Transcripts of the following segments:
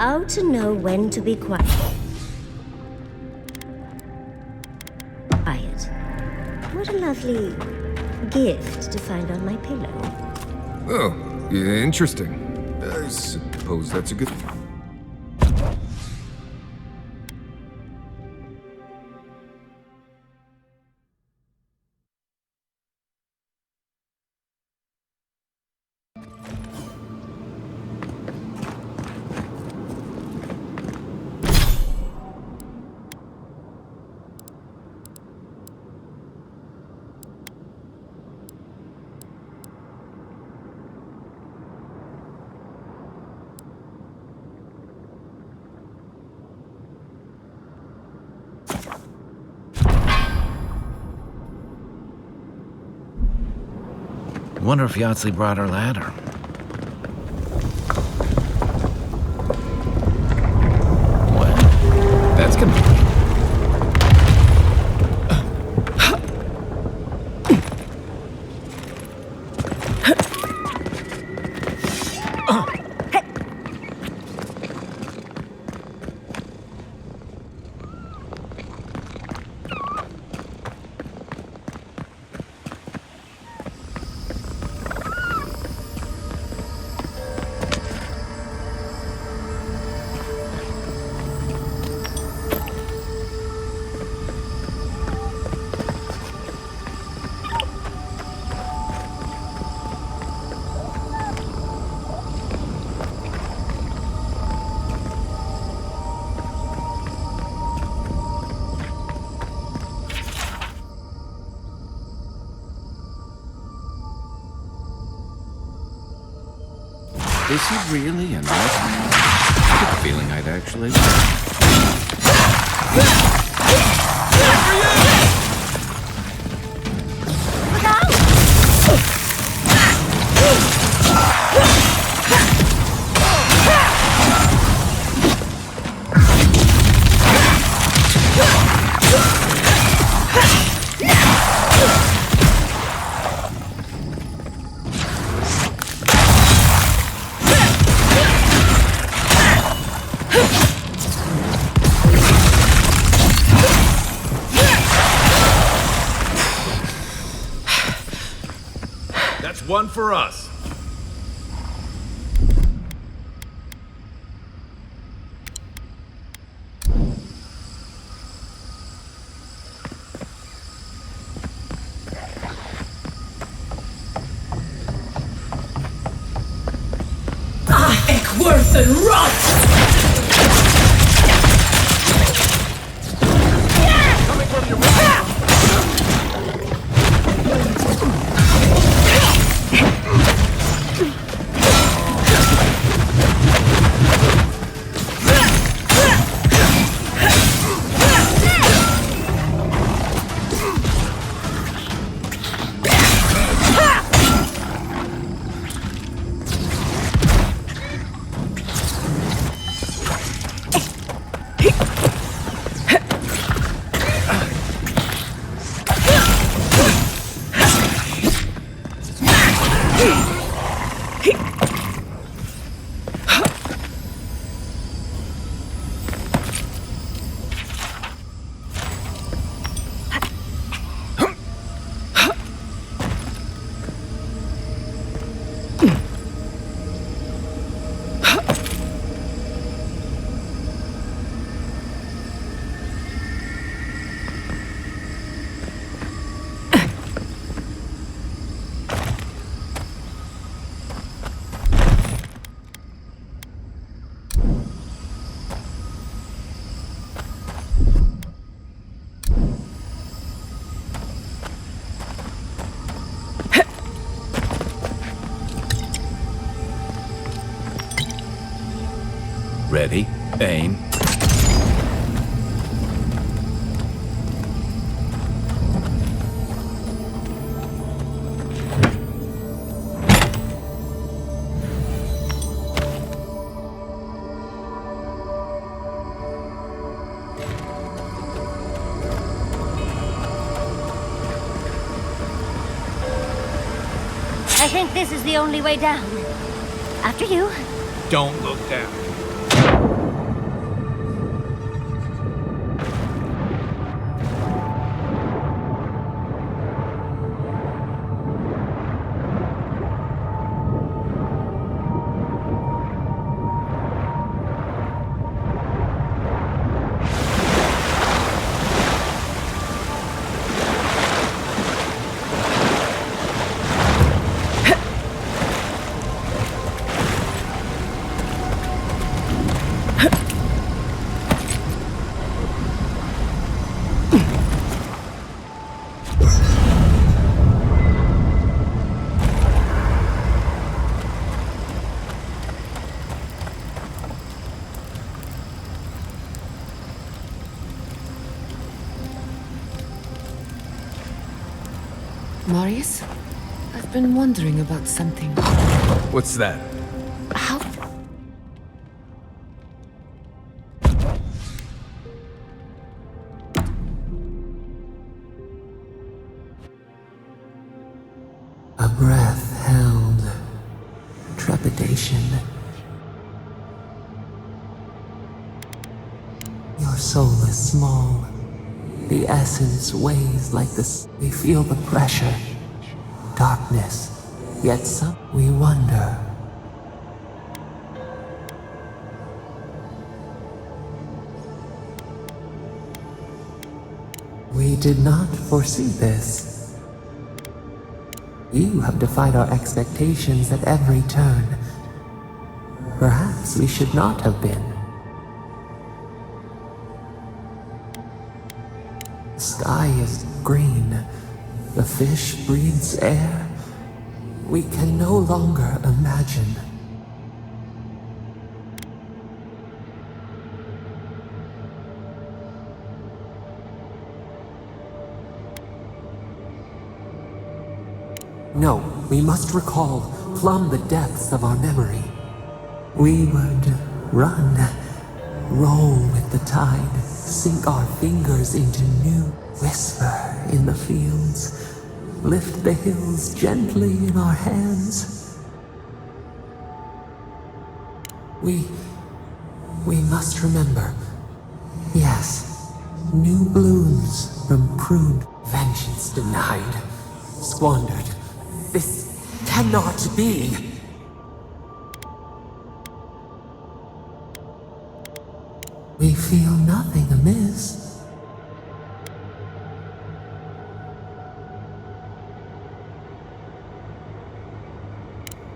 How to know when to be quiet. What a lovely gift to find on my pillow. Oh, yeah, interesting. I suppose that's a good thing. Wonder if Yahtzee brought her ladder. Well, that's convenient. Is he really a nice man? I get the feeling I'd actually... One for us. Worth and rot! Coming from your Ready, aim. I think this is the only way down. After you. Don't look down. Marius, I've been wondering about something. What's that? How... A breath held, trepidation. Your soul is small. The essence weighs like this. We feel the pressure, darkness, yet some we wonder. We did not foresee this. You have defied our expectations at every turn. Perhaps we should not have been. The sky is green. The fish breathes air. We can no longer imagine. No, we must recall, plumb the depths of our memory. We would run, roll with the tide, sink our fingers into new, whisper in the fields, lift the hills gently in our hands. We must remember, yes, new blooms from pruned, vengeance denied, squandered. This cannot be! We feel nothing amiss.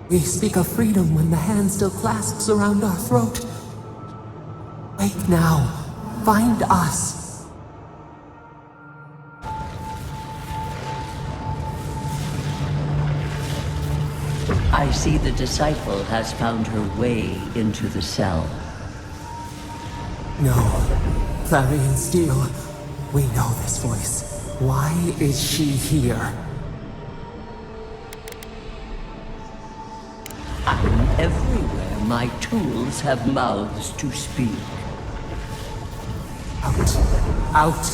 We speak of freedom when the hand still clasps around our throat. Wake now. Find us. I see the disciple has found her way into the cell. No. Clarion Steel. We know this voice. Why is she here? I'm everywhere. My tools have mouths to speak. Out. Out.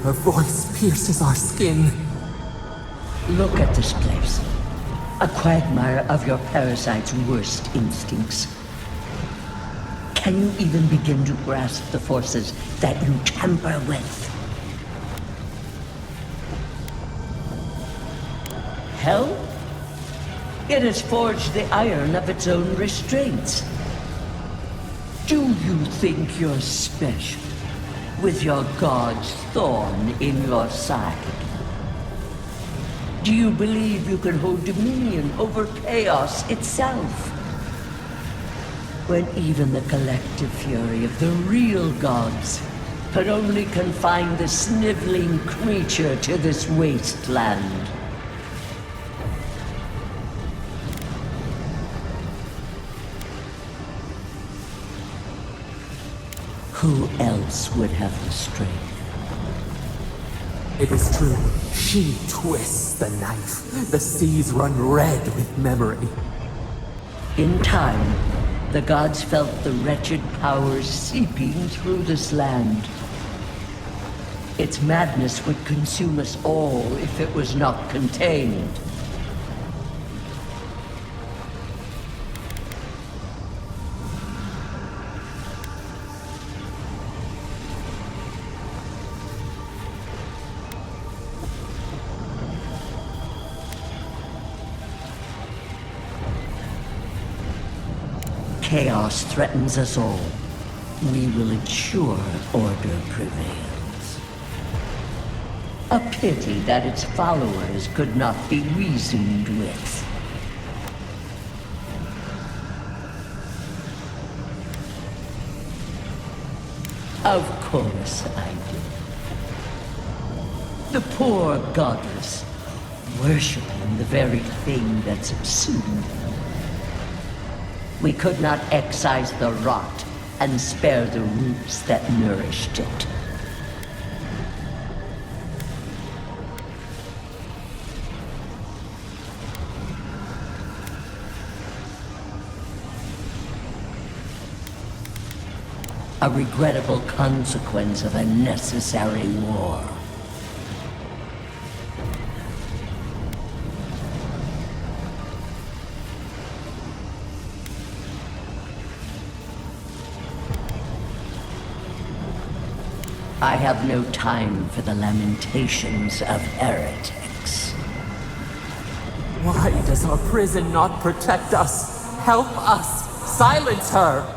Her voice pierces our skin. Look at this place. A quagmire of your parasite's worst instincts. Can you even begin to grasp the forces that you tamper with? Hell? It has forged the iron of its own restraints. Do you think you're special with your god's thorn in your side? Do you believe you can hold dominion over chaos itself? When even the collective fury of the real gods could only confine the sniveling creature to this wasteland. Who else would have the strength? It is true. She twists the knife. The seas run red with memory. In time, the gods felt the wretched powers seeping through this land. Its madness would consume us all if it was not contained. Chaos threatens us all. We will ensure order prevails. A pity that its followers could not be reasoned with. Of course I do. The poor goddess, worshipping the very thing that subsumed them. We could not excise the rot and spare the roots that nourished it. a regrettable consequence of a necessary war. I have no time for the lamentations of heretics. Why does our prison not protect us? Help us! Silence her!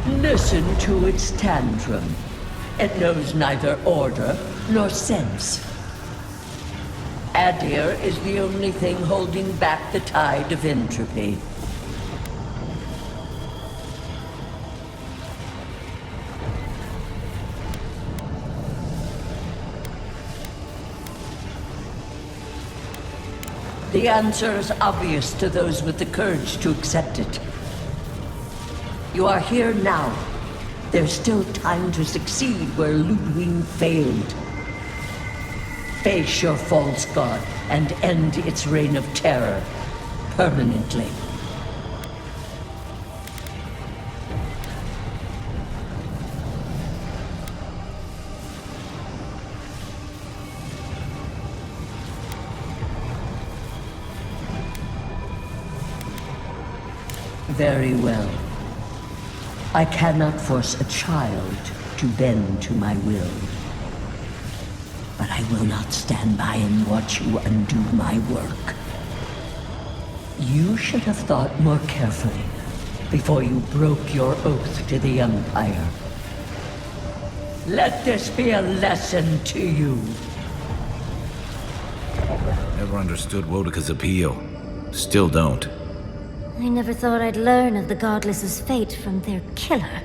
Listen to its tantrum. It knows neither order nor sense. Adir is the only thing holding back the tide of entropy. The answer is obvious to those with the courage to accept it. You are here now. There's still time to succeed where Ludwig failed. Face your false god and end its reign of terror permanently. Very well. I cannot force a child to bend to my will. But I will not stand by and watch you undo my work. You should have thought more carefully before you broke your oath to the Empire. Let this be a lesson to you. Never understood Wodika's appeal. Still don't. I never thought I'd learn of the Godless's fate from their killer.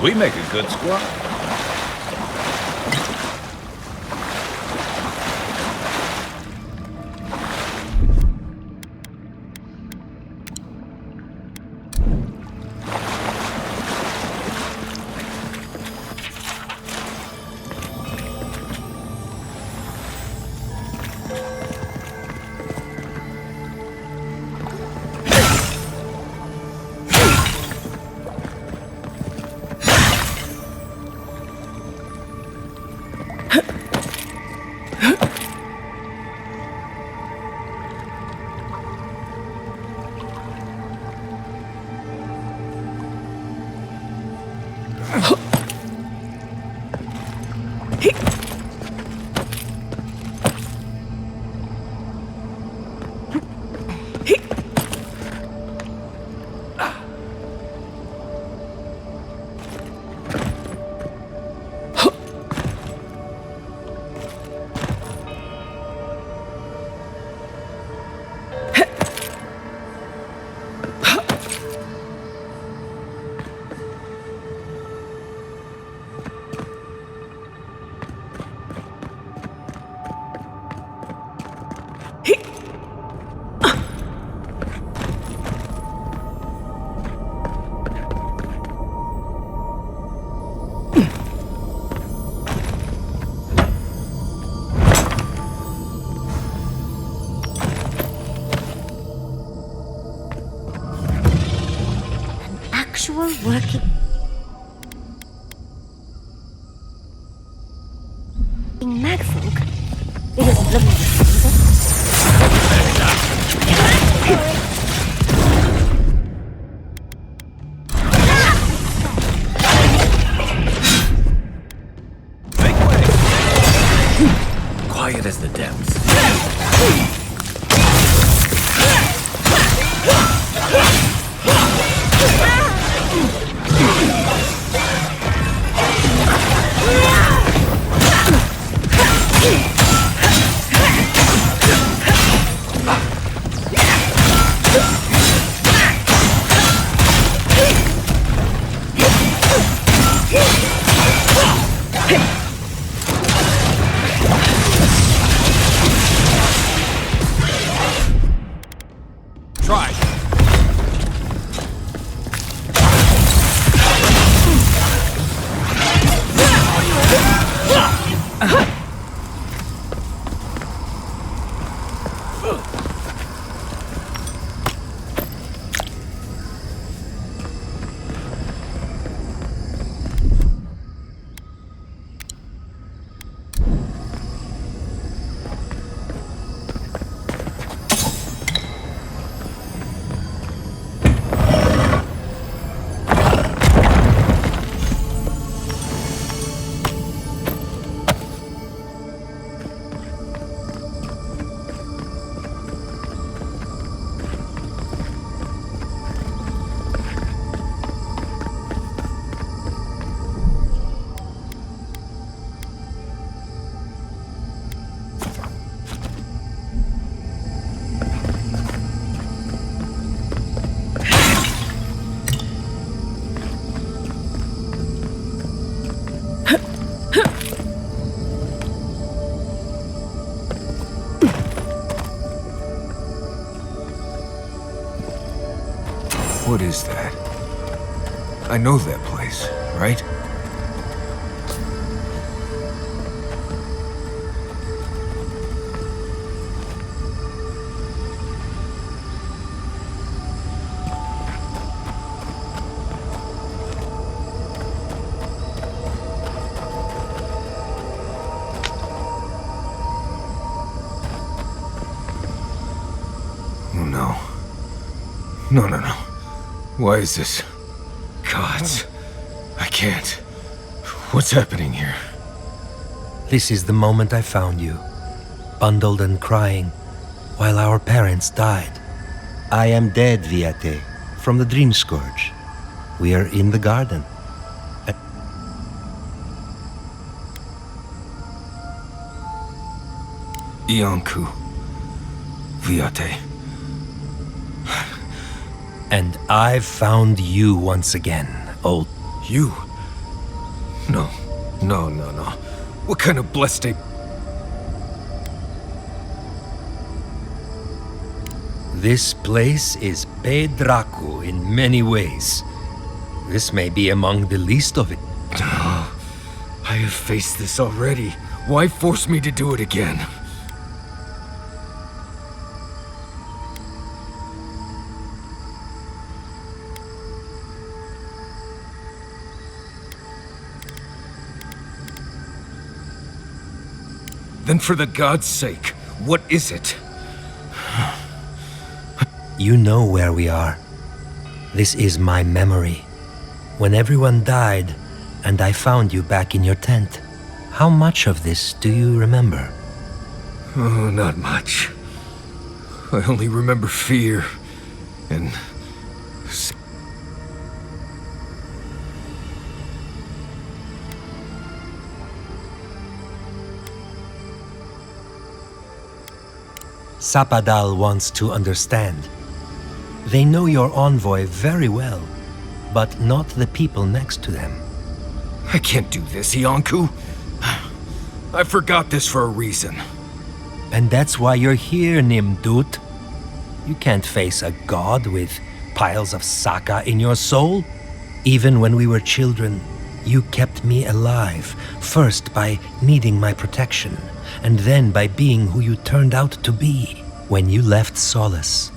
We make a good squad. actual working magfolk. It isn't looking Quiet as the depths. What is that? I know that place, right? Oh no. No. Why is this? Gods. I can't. What's happening here? This is the moment I found you, bundled and crying, while our parents died. I am dead, Viate, from the Dream Scourge. We are in the garden. Iancu. Viate. And I've found you once again, old... You? No. What kind of blessed ape? This place is Pedraku in many ways. This may be among the least of it. Oh, I have faced this already. Why force me to do it again? Then for the gods' sake, what is it? You know where we are. This is my memory. When everyone died, and I found you back in your tent. How much of this do you remember? Oh, not much. I only remember fear and... Sapadal wants to understand. They know your envoy very well, but not the people next to them. I can't do this, Iancu. I forgot this for a reason. And that's why you're here, Nimdut. You can't face a god with piles of Saka in your soul. Even when we were children, you kept me alive, first by needing my protection, and then by being who you turned out to be. When you left Solace,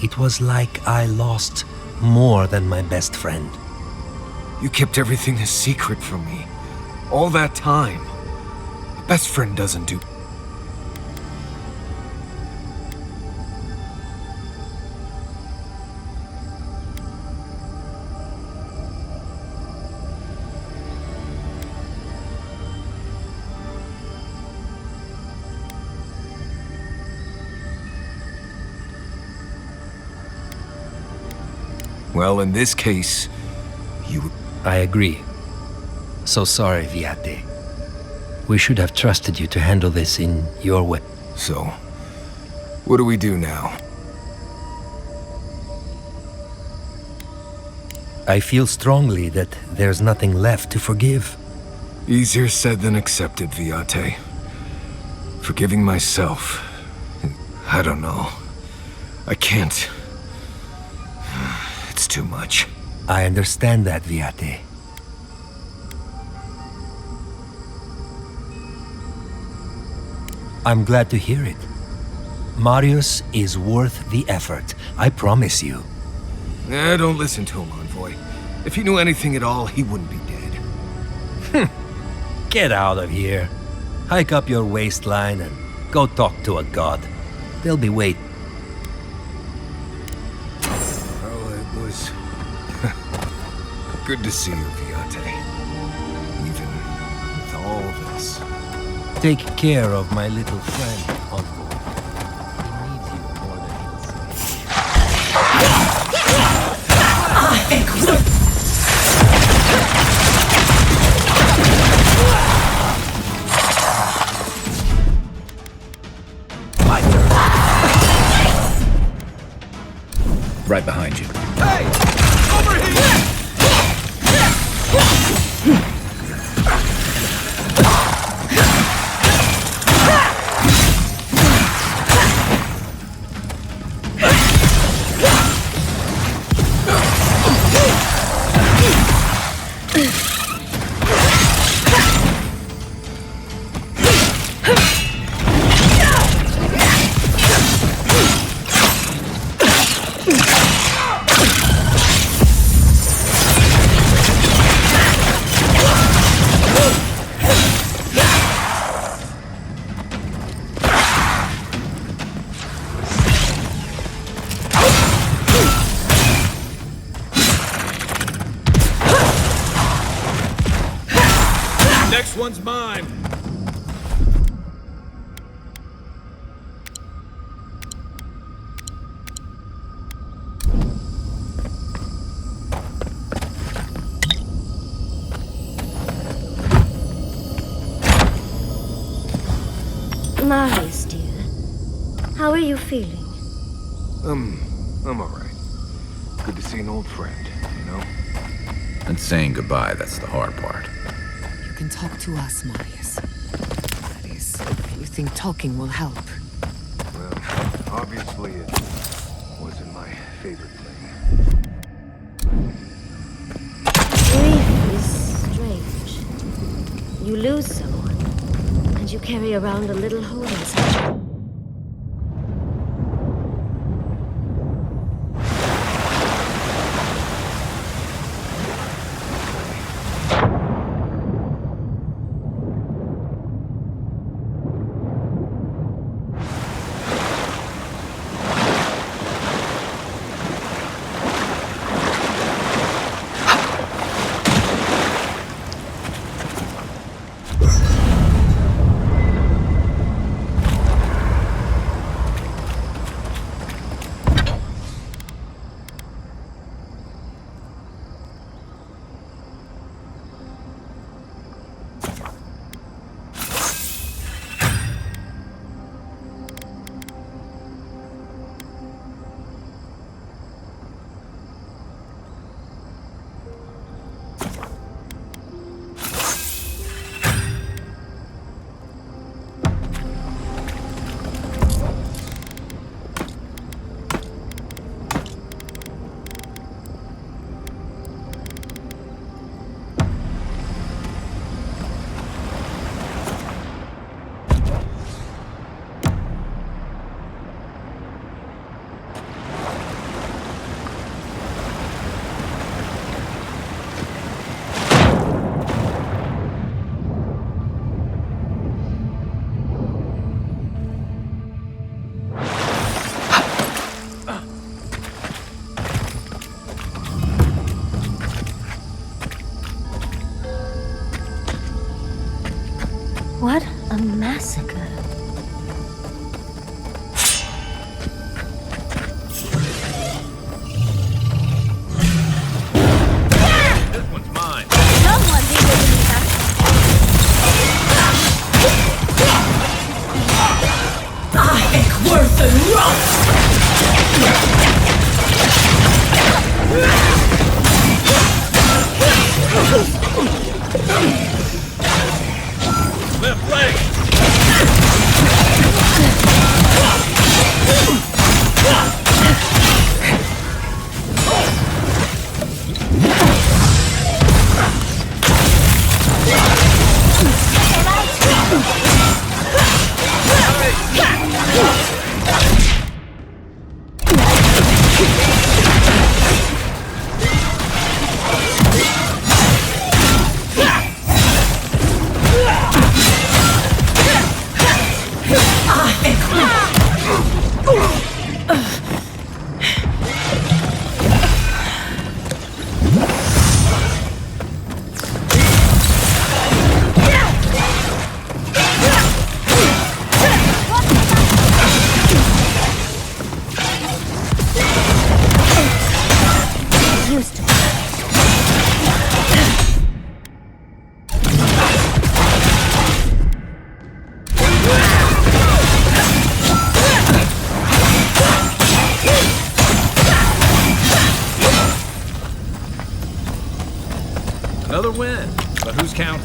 it was like I lost more than my best friend. You kept everything a secret from me. All that time. A best friend doesn't do... Well, in this case, you... I agree. So sorry, Viate. We should have trusted you to handle this in your way. So, what do we do now? I feel strongly that there's nothing left to forgive. Easier said than accepted, Viate. Forgiving myself... I don't know. I can't... It's too much. I understand that, Viate. I'm glad to hear it. Marius is worth the effort, I promise you. Don't listen to him, Envoy. If he knew anything at all, he wouldn't be dead. Get out of here. Hike up your waistline and go talk to a god. They'll be waiting. Well, it was... good to see you, Viate. Even with all this. Take care of my little friend, Uncle. He needs you more than he'll say. Right behind you. Hey! Over here! Next one's mine. Marius, dear. How are you feeling? I'm alright. Good to see an old friend, you know? And saying goodbye, that's the hard part. You can talk to us, Marius. That is, if you think talking will help. Well, obviously it wasn't my favorite thing. Grief is strange. You lose someone, and you carry around a little hole inside you. What a massacre. This one's mine. Someone be with me now. Worth and rust! Left leg. Another win, but who's counting?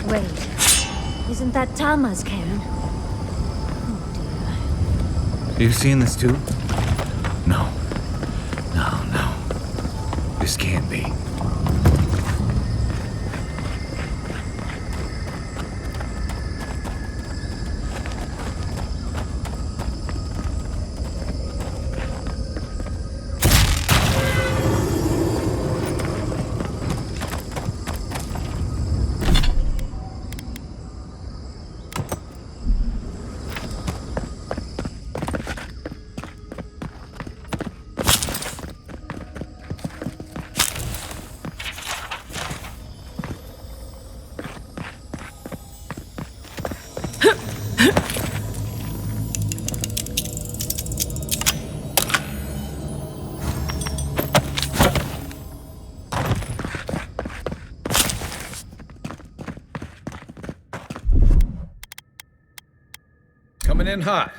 Wait, isn't that Tama's cairn? Oh dear. You've seen this too? No. No. This can't be. Coming in hot.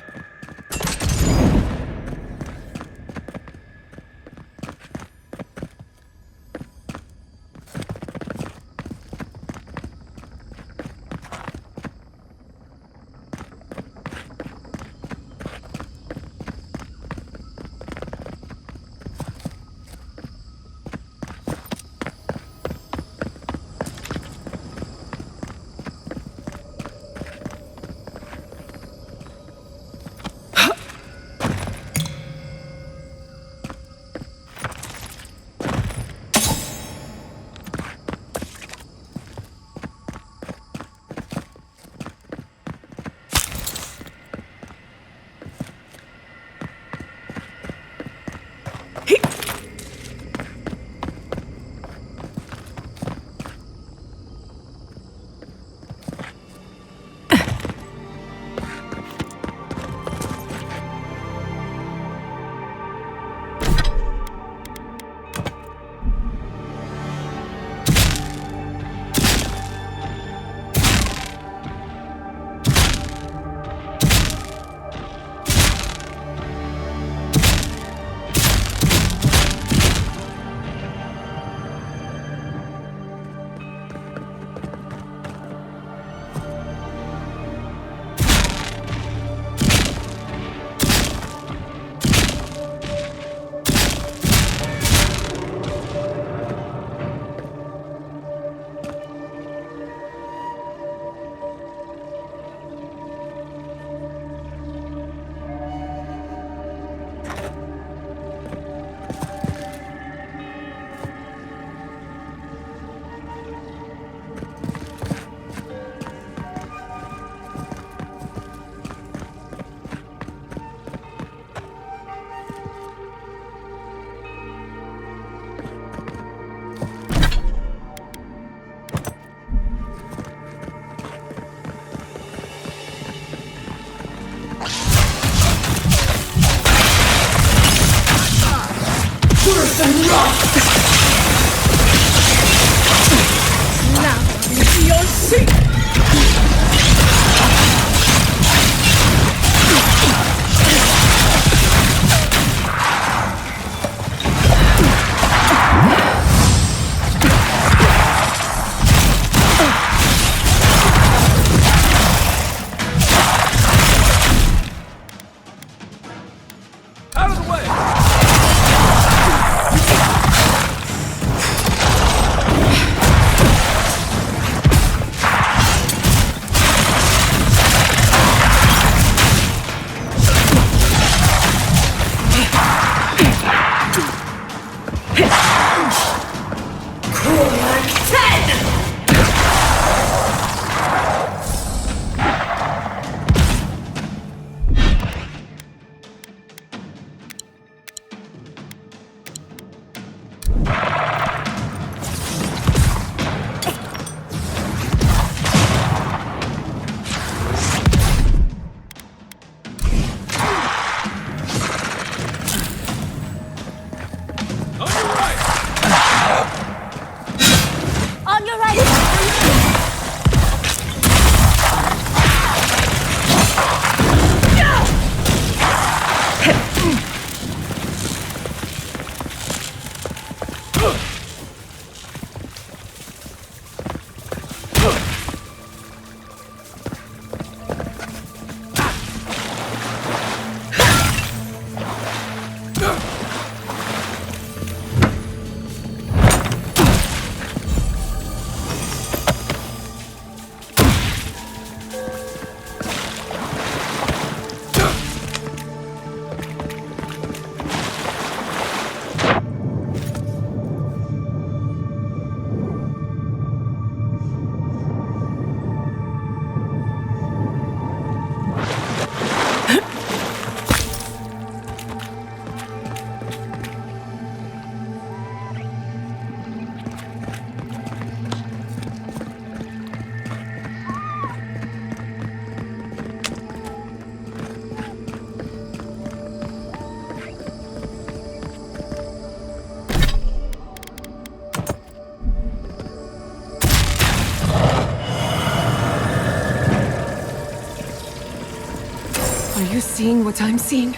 Are you seeing what I'm seeing?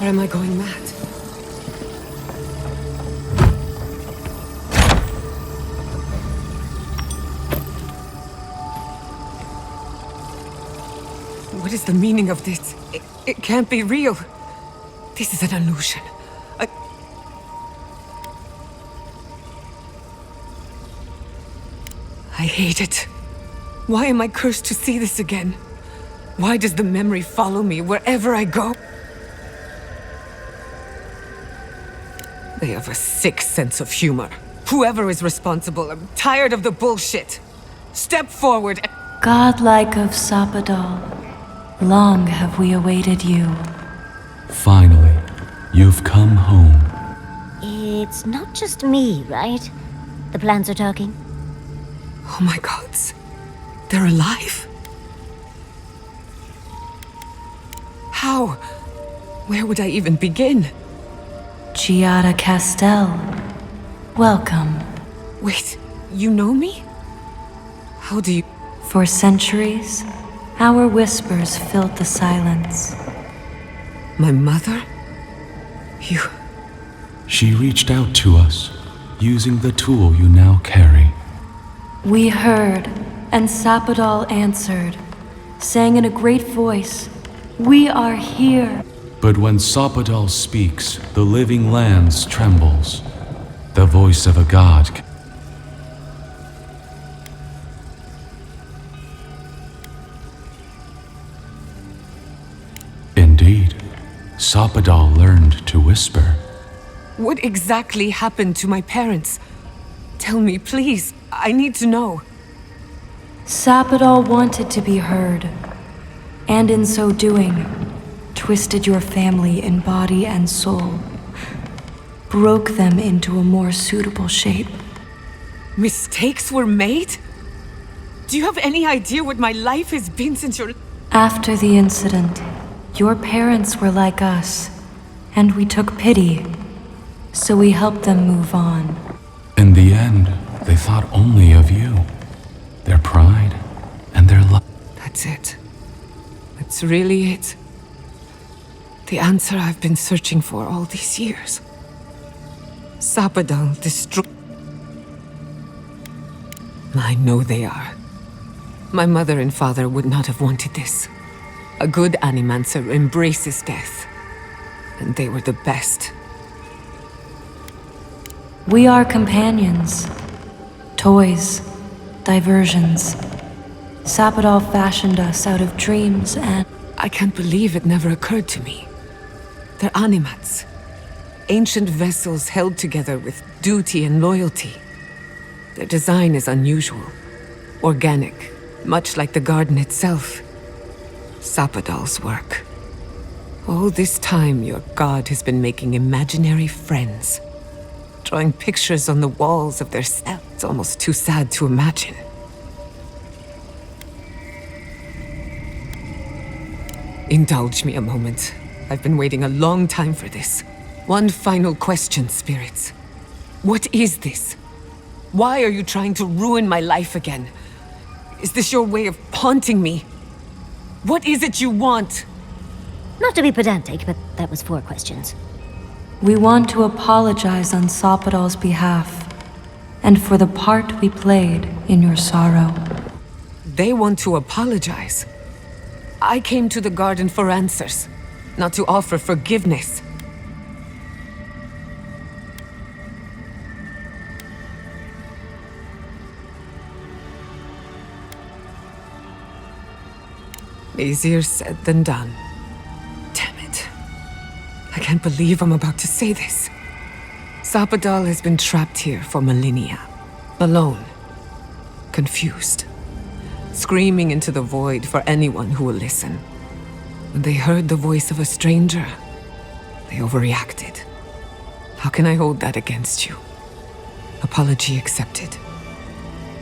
Or am I going mad? What is the meaning of this? It can't be real. This is an illusion. I hate it. Why am I cursed to see this again? Why does the memory follow me wherever I go? They have a sick sense of humor. Whoever is responsible, I'm tired of the bullshit. Step forward. Godlike of Sapadal, long have we awaited you. Finally, you've come home. It's not just me, right? The plants are talking. Oh my gods. They're alive? How? Where would I even begin? Giada Castel, welcome. Wait, you know me? How do you... For centuries, our whispers filled the silence. My mother? You... She reached out to us, using the tool you now carry. We heard, and Sapadal answered, saying in a great voice, "We are here." But when Sapadal speaks, the living lands trembles. The voice of a god. Indeed, Sapadal learned to whisper. What exactly happened to my parents? Tell me, please. I need to know. Sapadal wanted to be heard, and in so doing, twisted your family in body and soul, broke them into a more suitable shape. Mistakes were made? Do you have any idea what my life has been since your... After the incident, your parents were like us, and we took pity, so we helped them move on. In the end, they thought only of you, their pride, and their love. That's it. That's really it. The answer I've been searching for all these years. Sapadal destroyed... I know they are. My mother and father would not have wanted this. A good animancer embraces death. And they were the best. We are companions, toys, diversions. Sapadal fashioned us out of dreams and... I can't believe it never occurred to me. They're animats. Ancient vessels held together with duty and loyalty. Their design is unusual, organic, much like the garden itself. Sapadal's work. All this time, your god has been making imaginary friends. Drawing pictures on the walls of their cells. It's almost too sad to imagine. Indulge me a moment. I've been waiting a long time for this. One final question, spirits. What is this? Why are you trying to ruin my life again? Is this your way of haunting me? What is it you want? Not to be pedantic, but that was 4 questions. We want to apologize on Sapadal's behalf, and for the part we played in your sorrow. They want to apologize. I came to the garden for answers, not to offer forgiveness. Easier said than done. Damn it. I can't believe I'm about to say this. Sapadal has been trapped here for millennia. Alone. Confused. Screaming into the void for anyone who will listen. When they heard the voice of a stranger, they overreacted. How can I hold that against you? Apology accepted.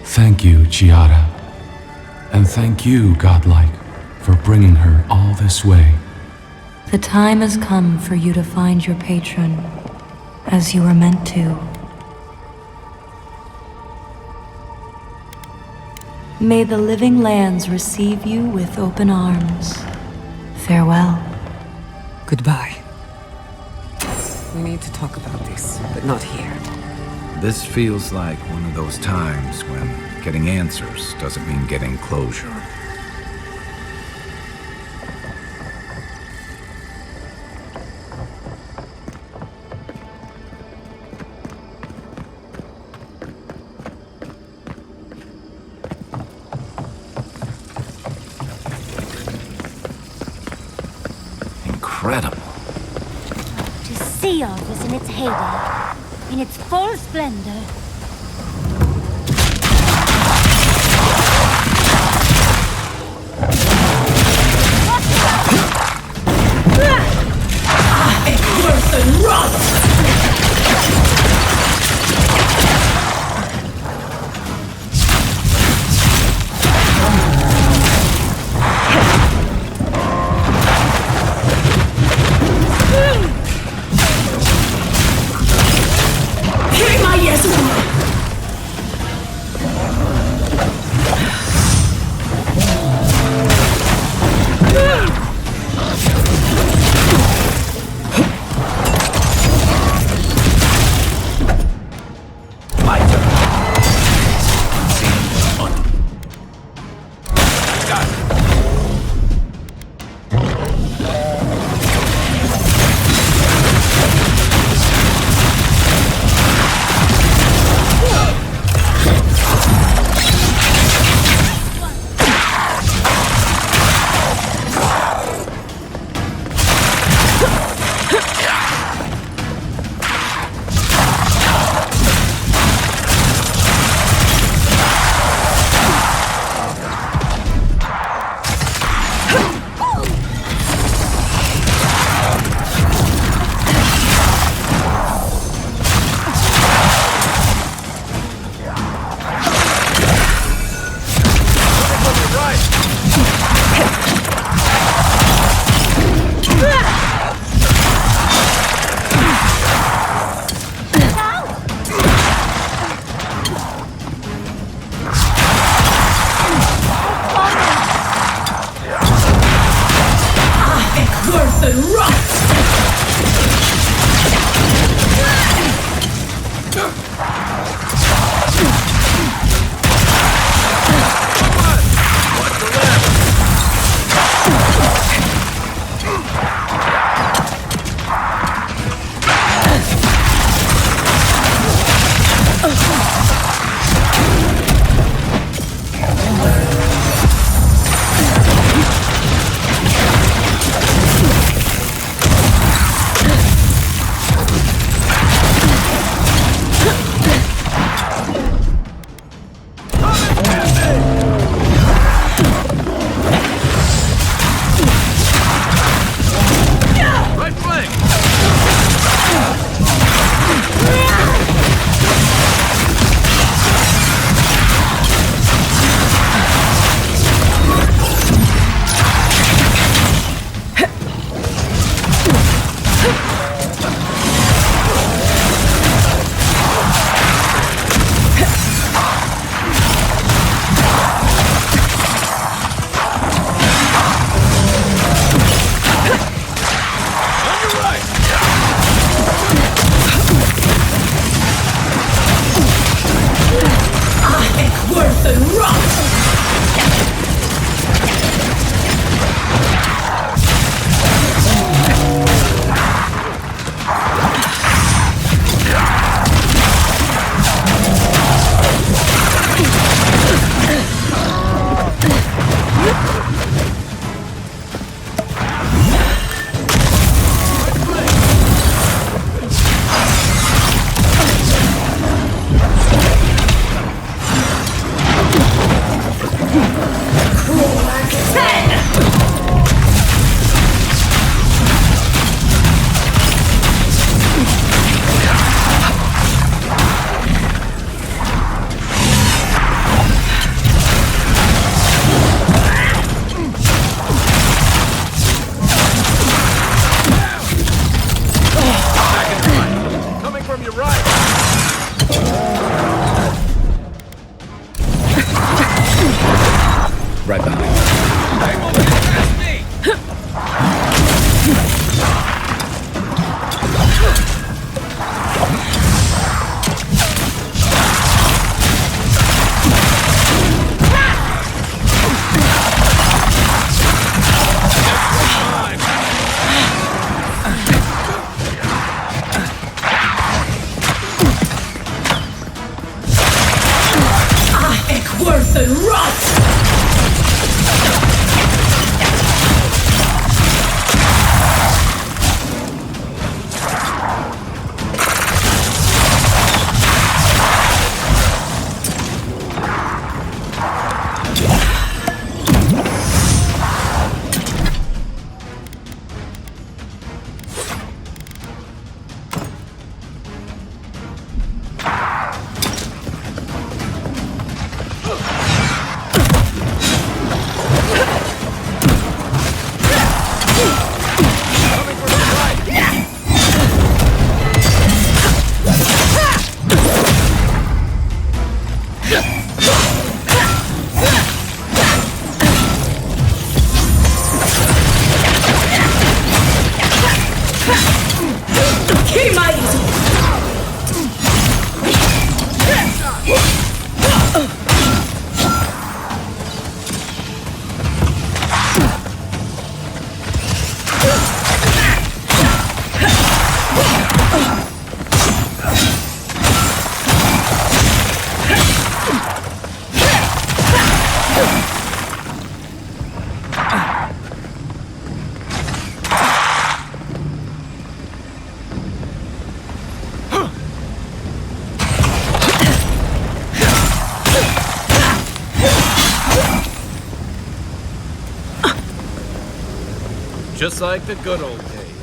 Thank you, Giada. And thank you, Godlike, for bringing her all this way. The time has come for you to find your patron, as you were meant to. May the living lands receive you with open arms. Farewell. Goodbye. We need to talk about this, but not here. This feels like one of those times when getting answers doesn't mean getting closure. Incredible. To see all this in its heyday, in its full splendor. Worse than rot! Hear my yes, worse than rot! Just like the good old days.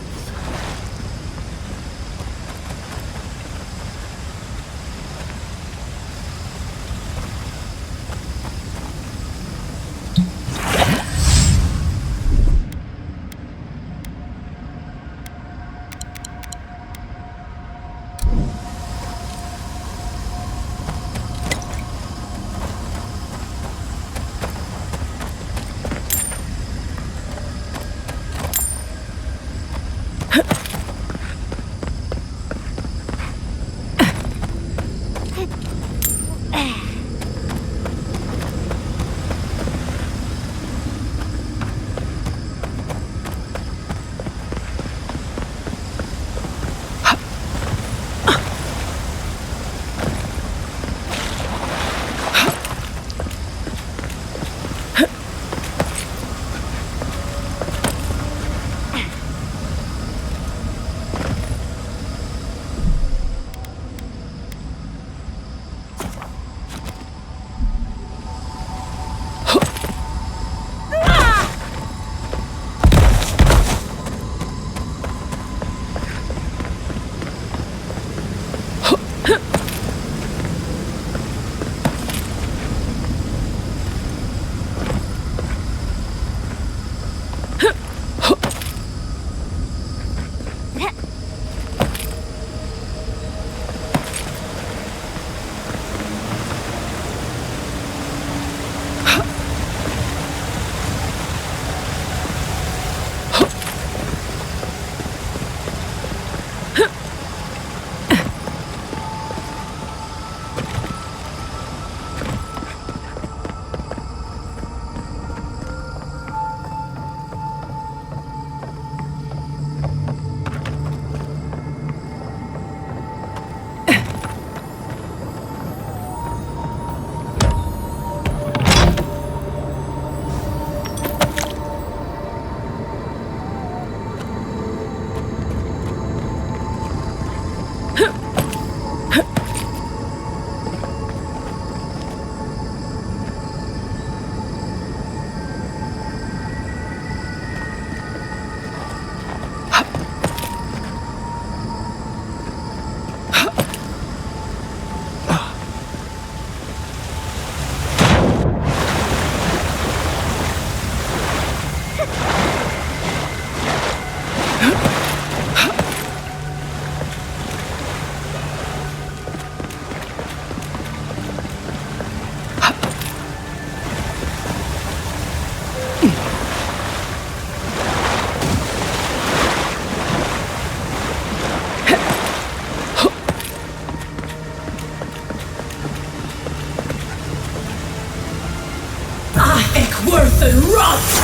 worse than rot!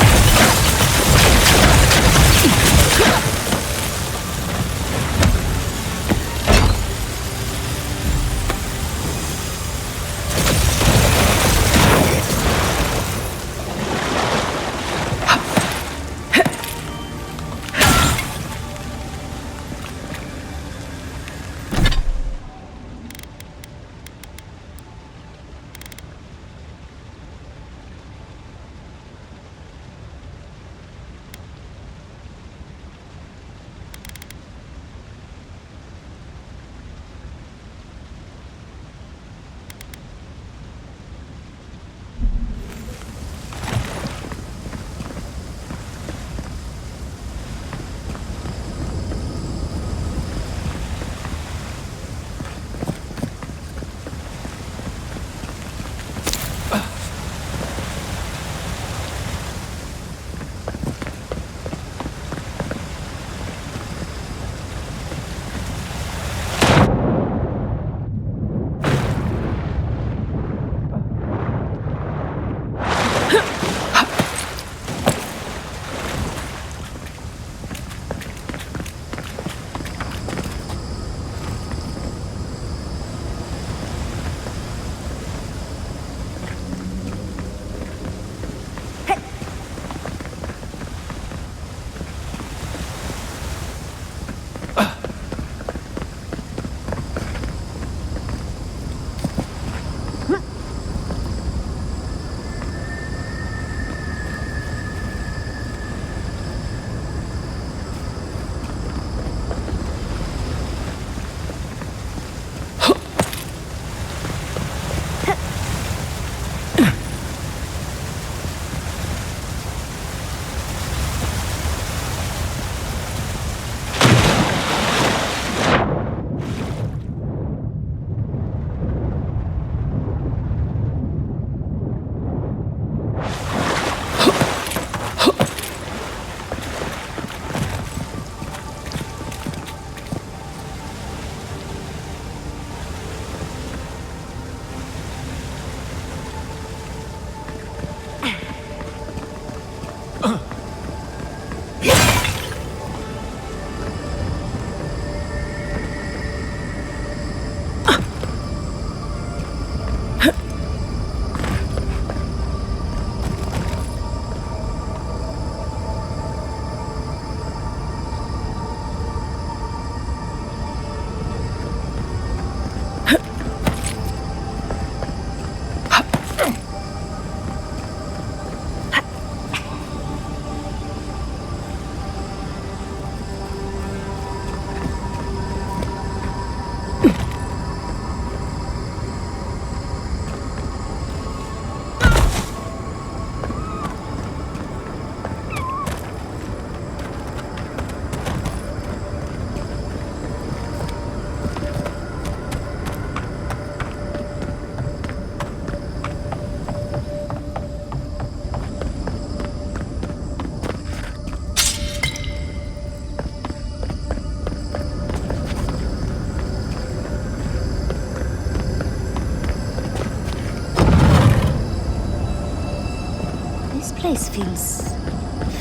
place feels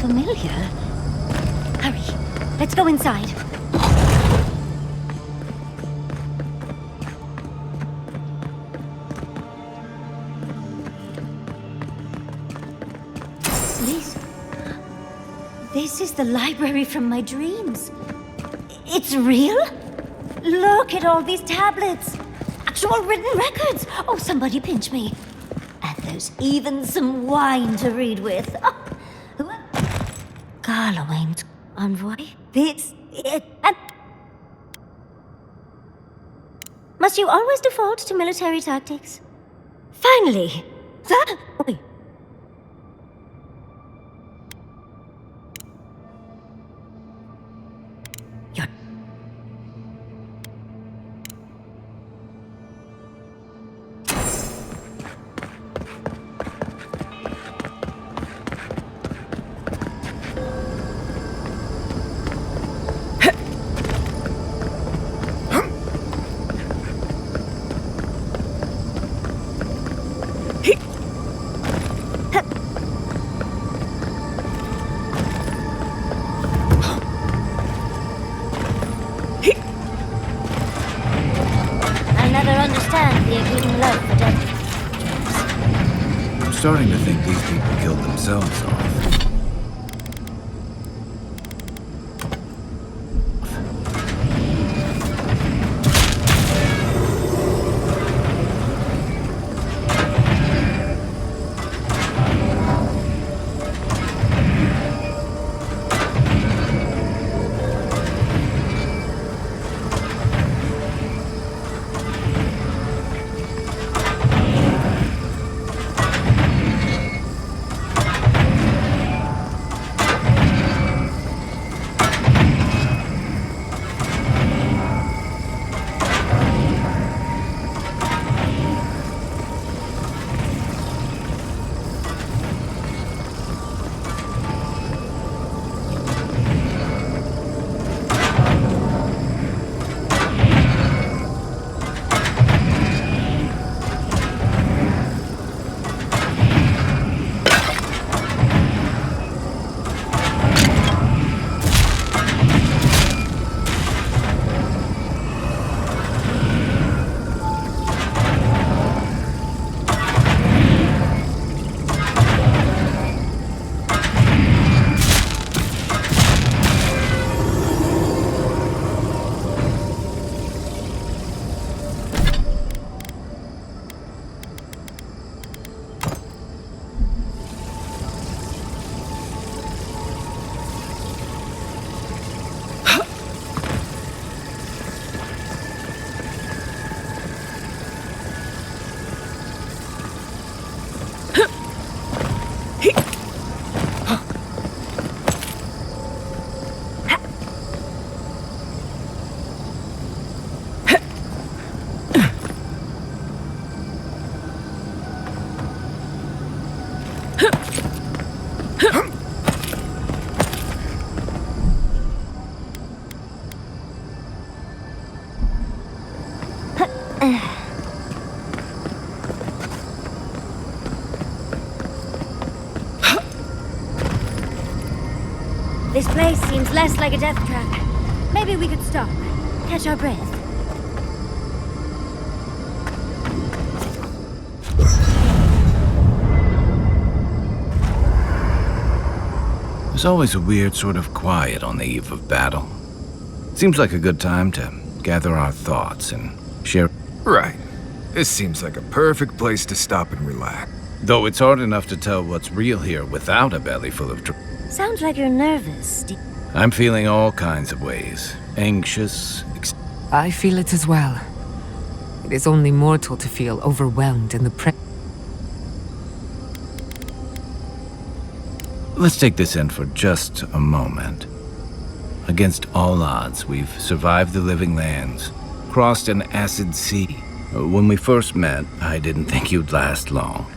familiar. Hurry, let's go inside. This is the library from my dreams. It's real? Look at all these tablets. Actual written records. Oh, somebody pinch me. And there's even some wine to read with. Oh. Garlawain's envoy. This... Must you always default to military tactics? Finally! Oi. I'm starting to think these people killed themselves off. This place seems less like a death trap. Maybe we could stop, catch our breath. There's always a weird sort of quiet on the eve of battle. Seems like a good time to gather our thoughts and share. Right. This seems like a perfect place to stop and relax. Though it's hard enough to tell what's real here without a belly full of Sounds like you're nervous. I'm feeling all kinds of ways. Anxious. I feel it as well. It is only mortal to feel overwhelmed in the Let's take this in for just a moment. Against all odds, we've survived the living lands, crossed an acid sea. When we first met, I didn't think you'd last long.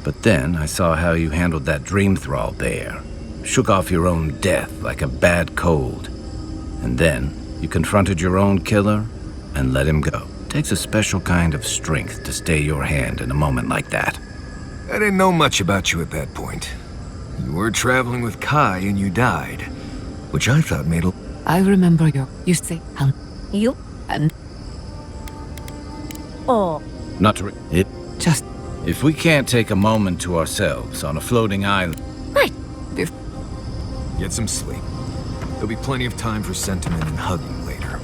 But then I saw how you handled that dream thrall bear. Shook off your own death like a bad cold. And then you confronted your own killer and let him go. Takes a special kind of strength to stay your hand in a moment like that. I didn't know much about you at that point. You were traveling with Kai and you died, which I thought made a... I remember you say, You? and Or Not to... It... just If we can't take a moment to ourselves on a floating island... right. Get some sleep. There'll be plenty of time for sentiment and hugging later.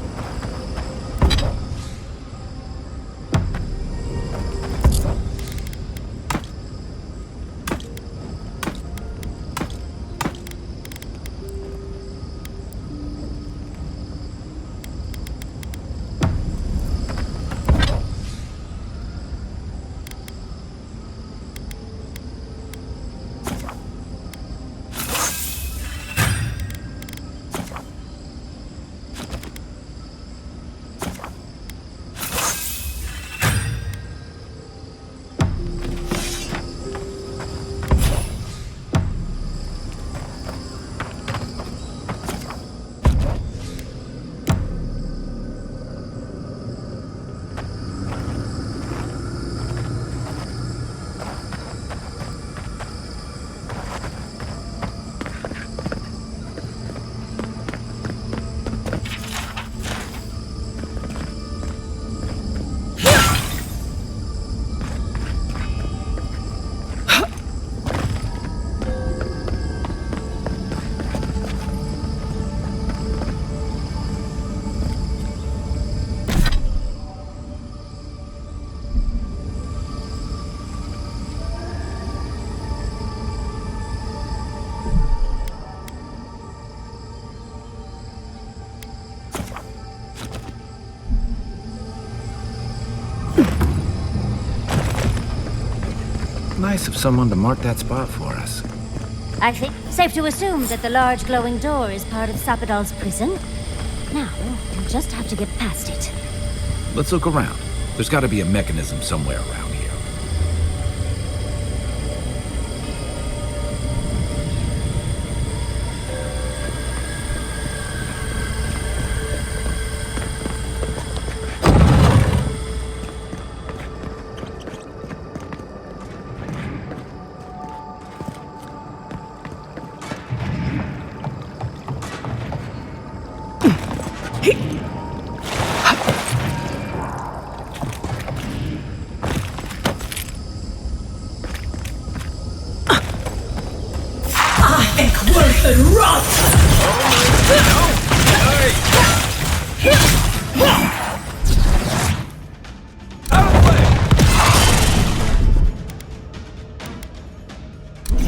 Nice of someone to mark that spot for us. I think safe to assume that the large glowing door is part of Sapadal's prison. Now, we'll just have to get past it. Let's look around. There's got to be a mechanism somewhere around here.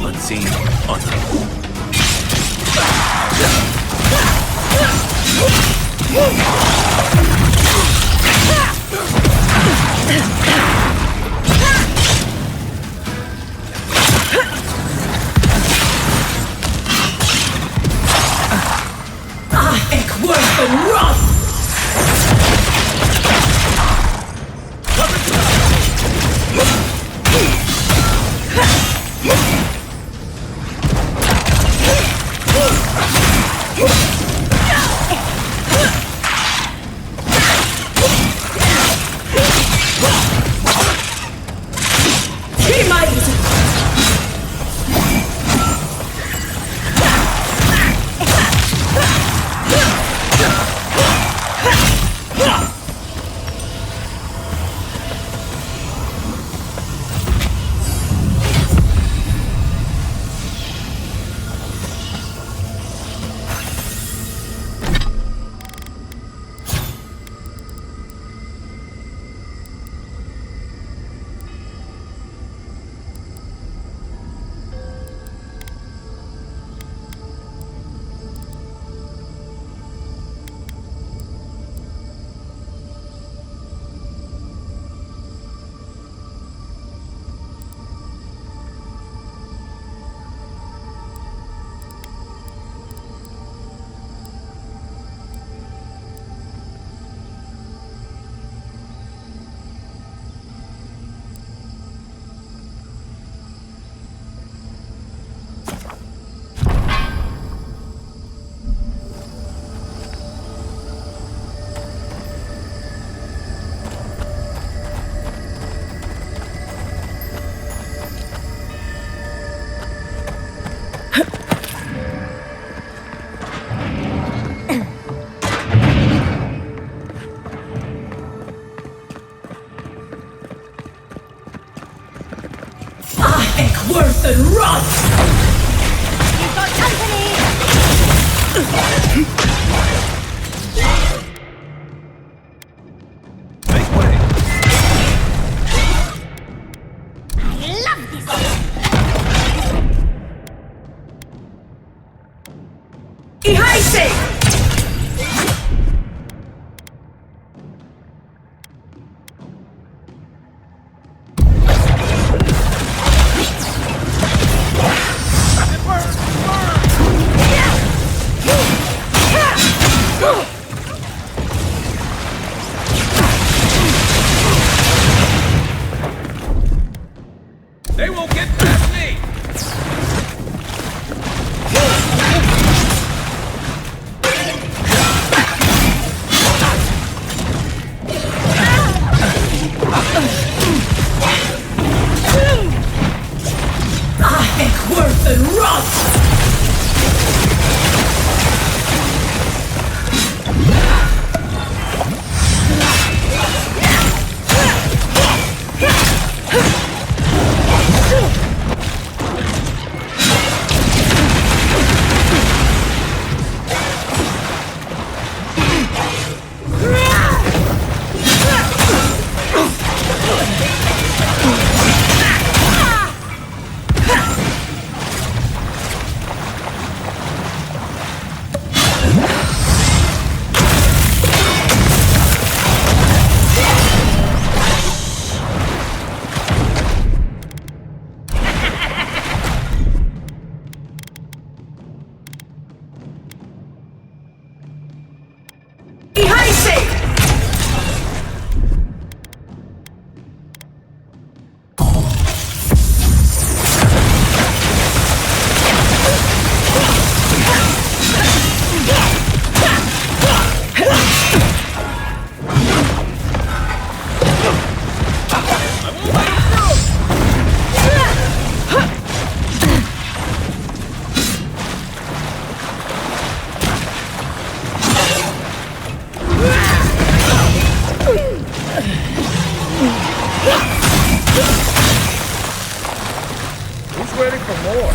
Unseen, unknown. worse than rust! You've got company! Make way! I love this! Ihajcie! They won't get past me! Worse than rust! Who's ready for more?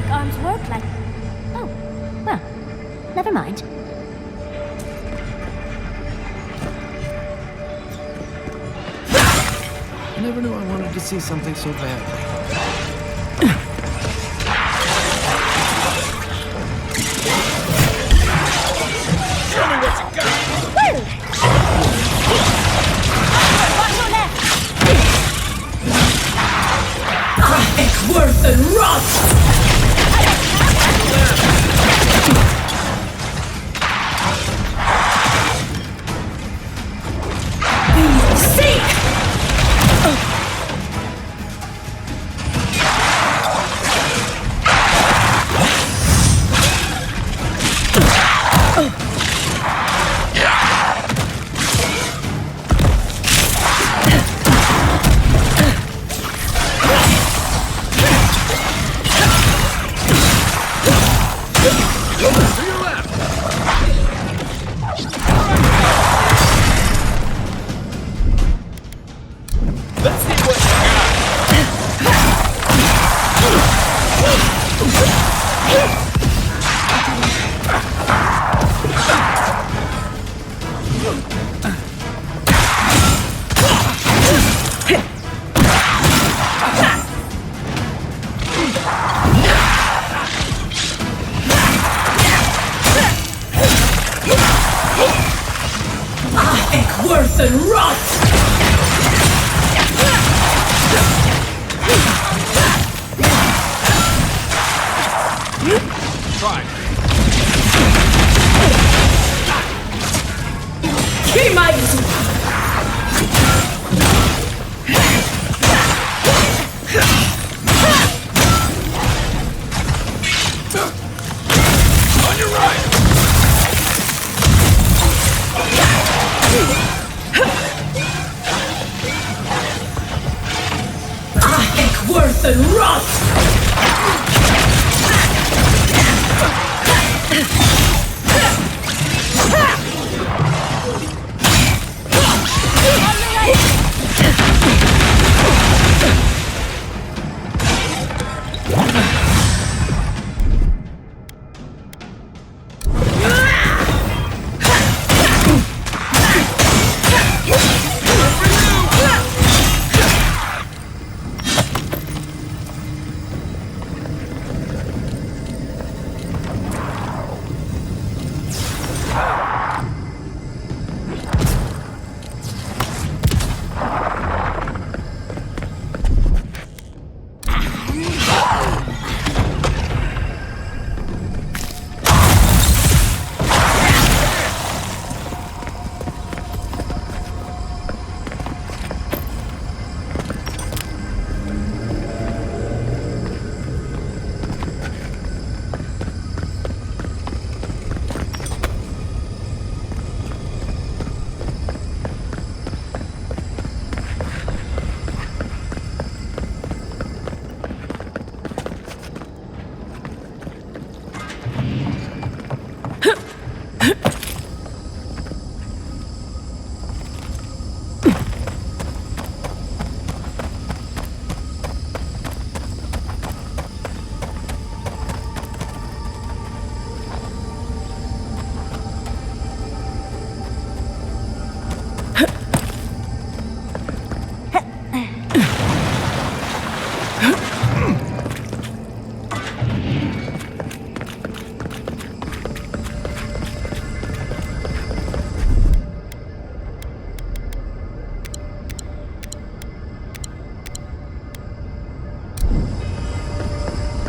Arms work like... Oh, well, never mind. I never knew I wanted to see something so badly. Show me what you got! Woo! Watch your left! It's worse than rust! worse than rot! Try. He might. On your right. Heck worse than rot!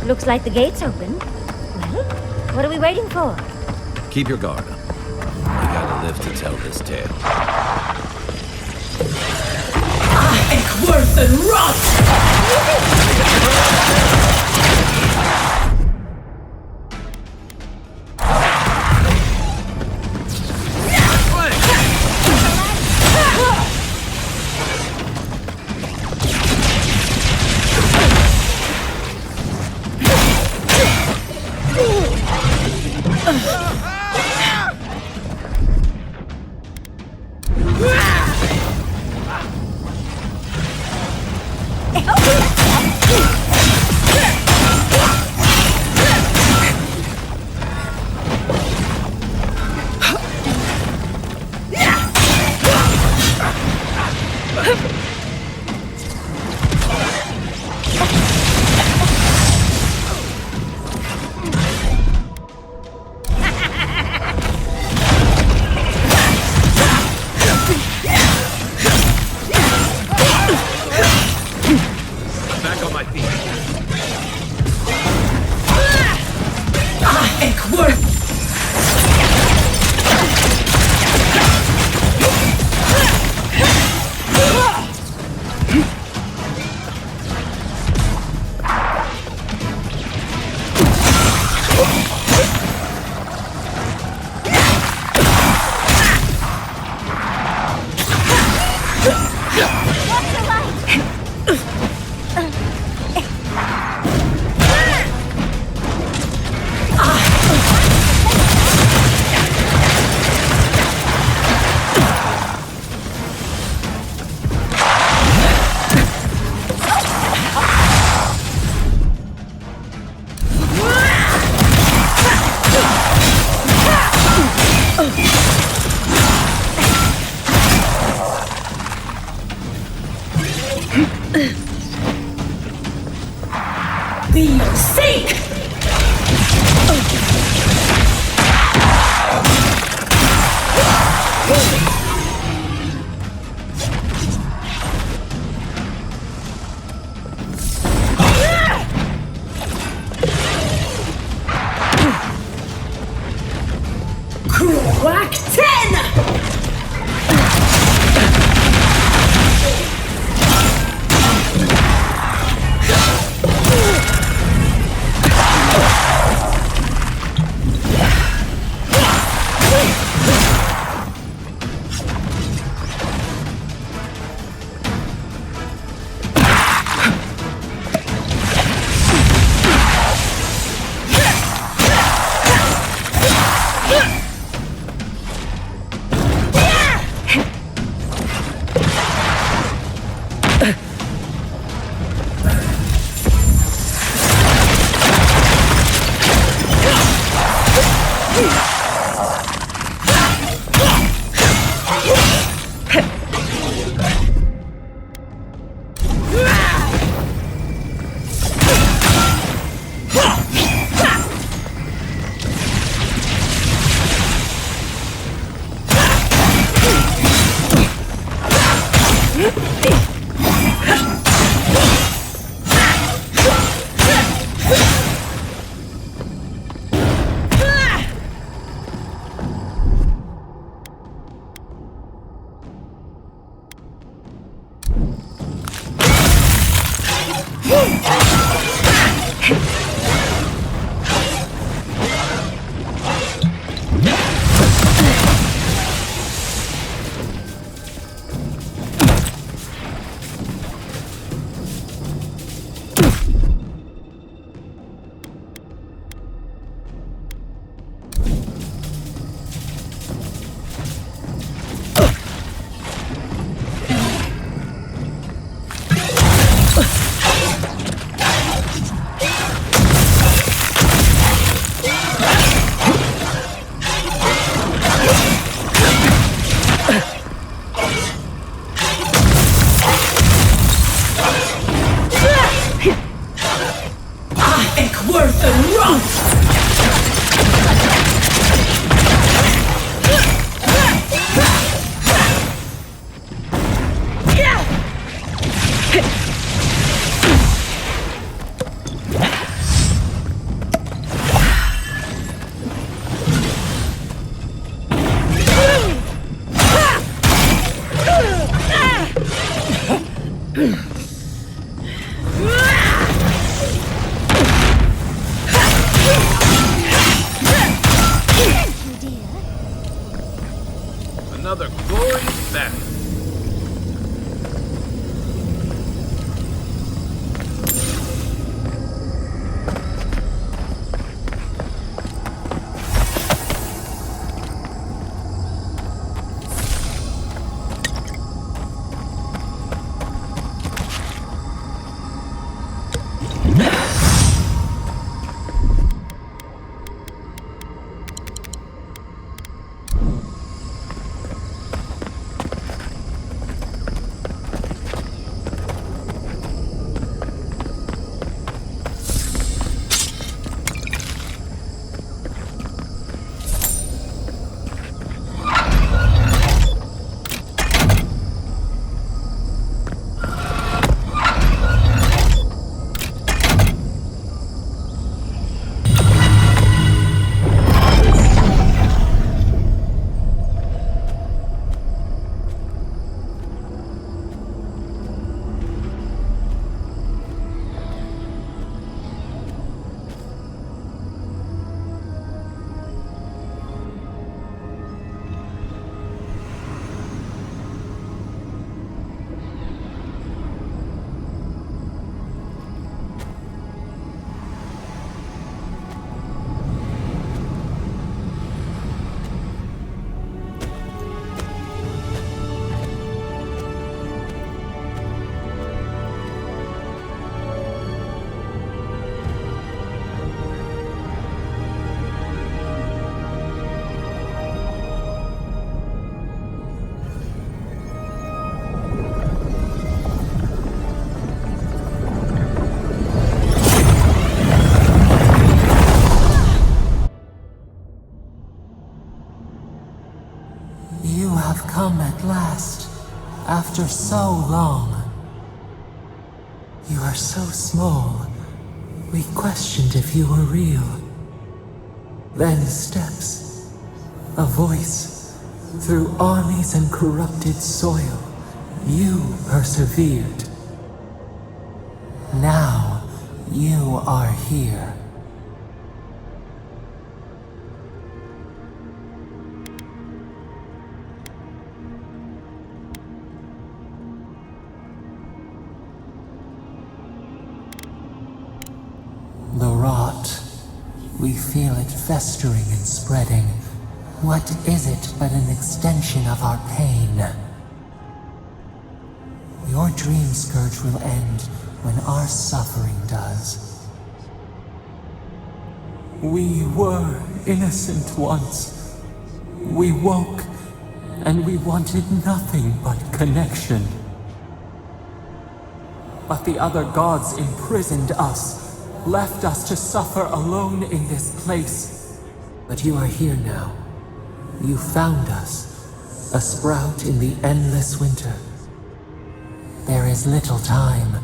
Looks like the gate's open. Well, what are we waiting for? Keep your guard up. We gotta live to tell this tale. Heck worse than rot! Another glorious battle. Come at last, after so long. You are so small, we questioned if you were real. Then steps, a voice, through armies and corrupted soil, you persevered. Now, you are here. The rot. We feel it festering and spreading. What is it but an extension of our pain? Your dream scourge will end when our suffering does. We were innocent once. We woke, and we wanted nothing but connection. But the other gods imprisoned us, left us to suffer alone in this place. But you are here now. You found us, a sprout in the endless winter. There is little time.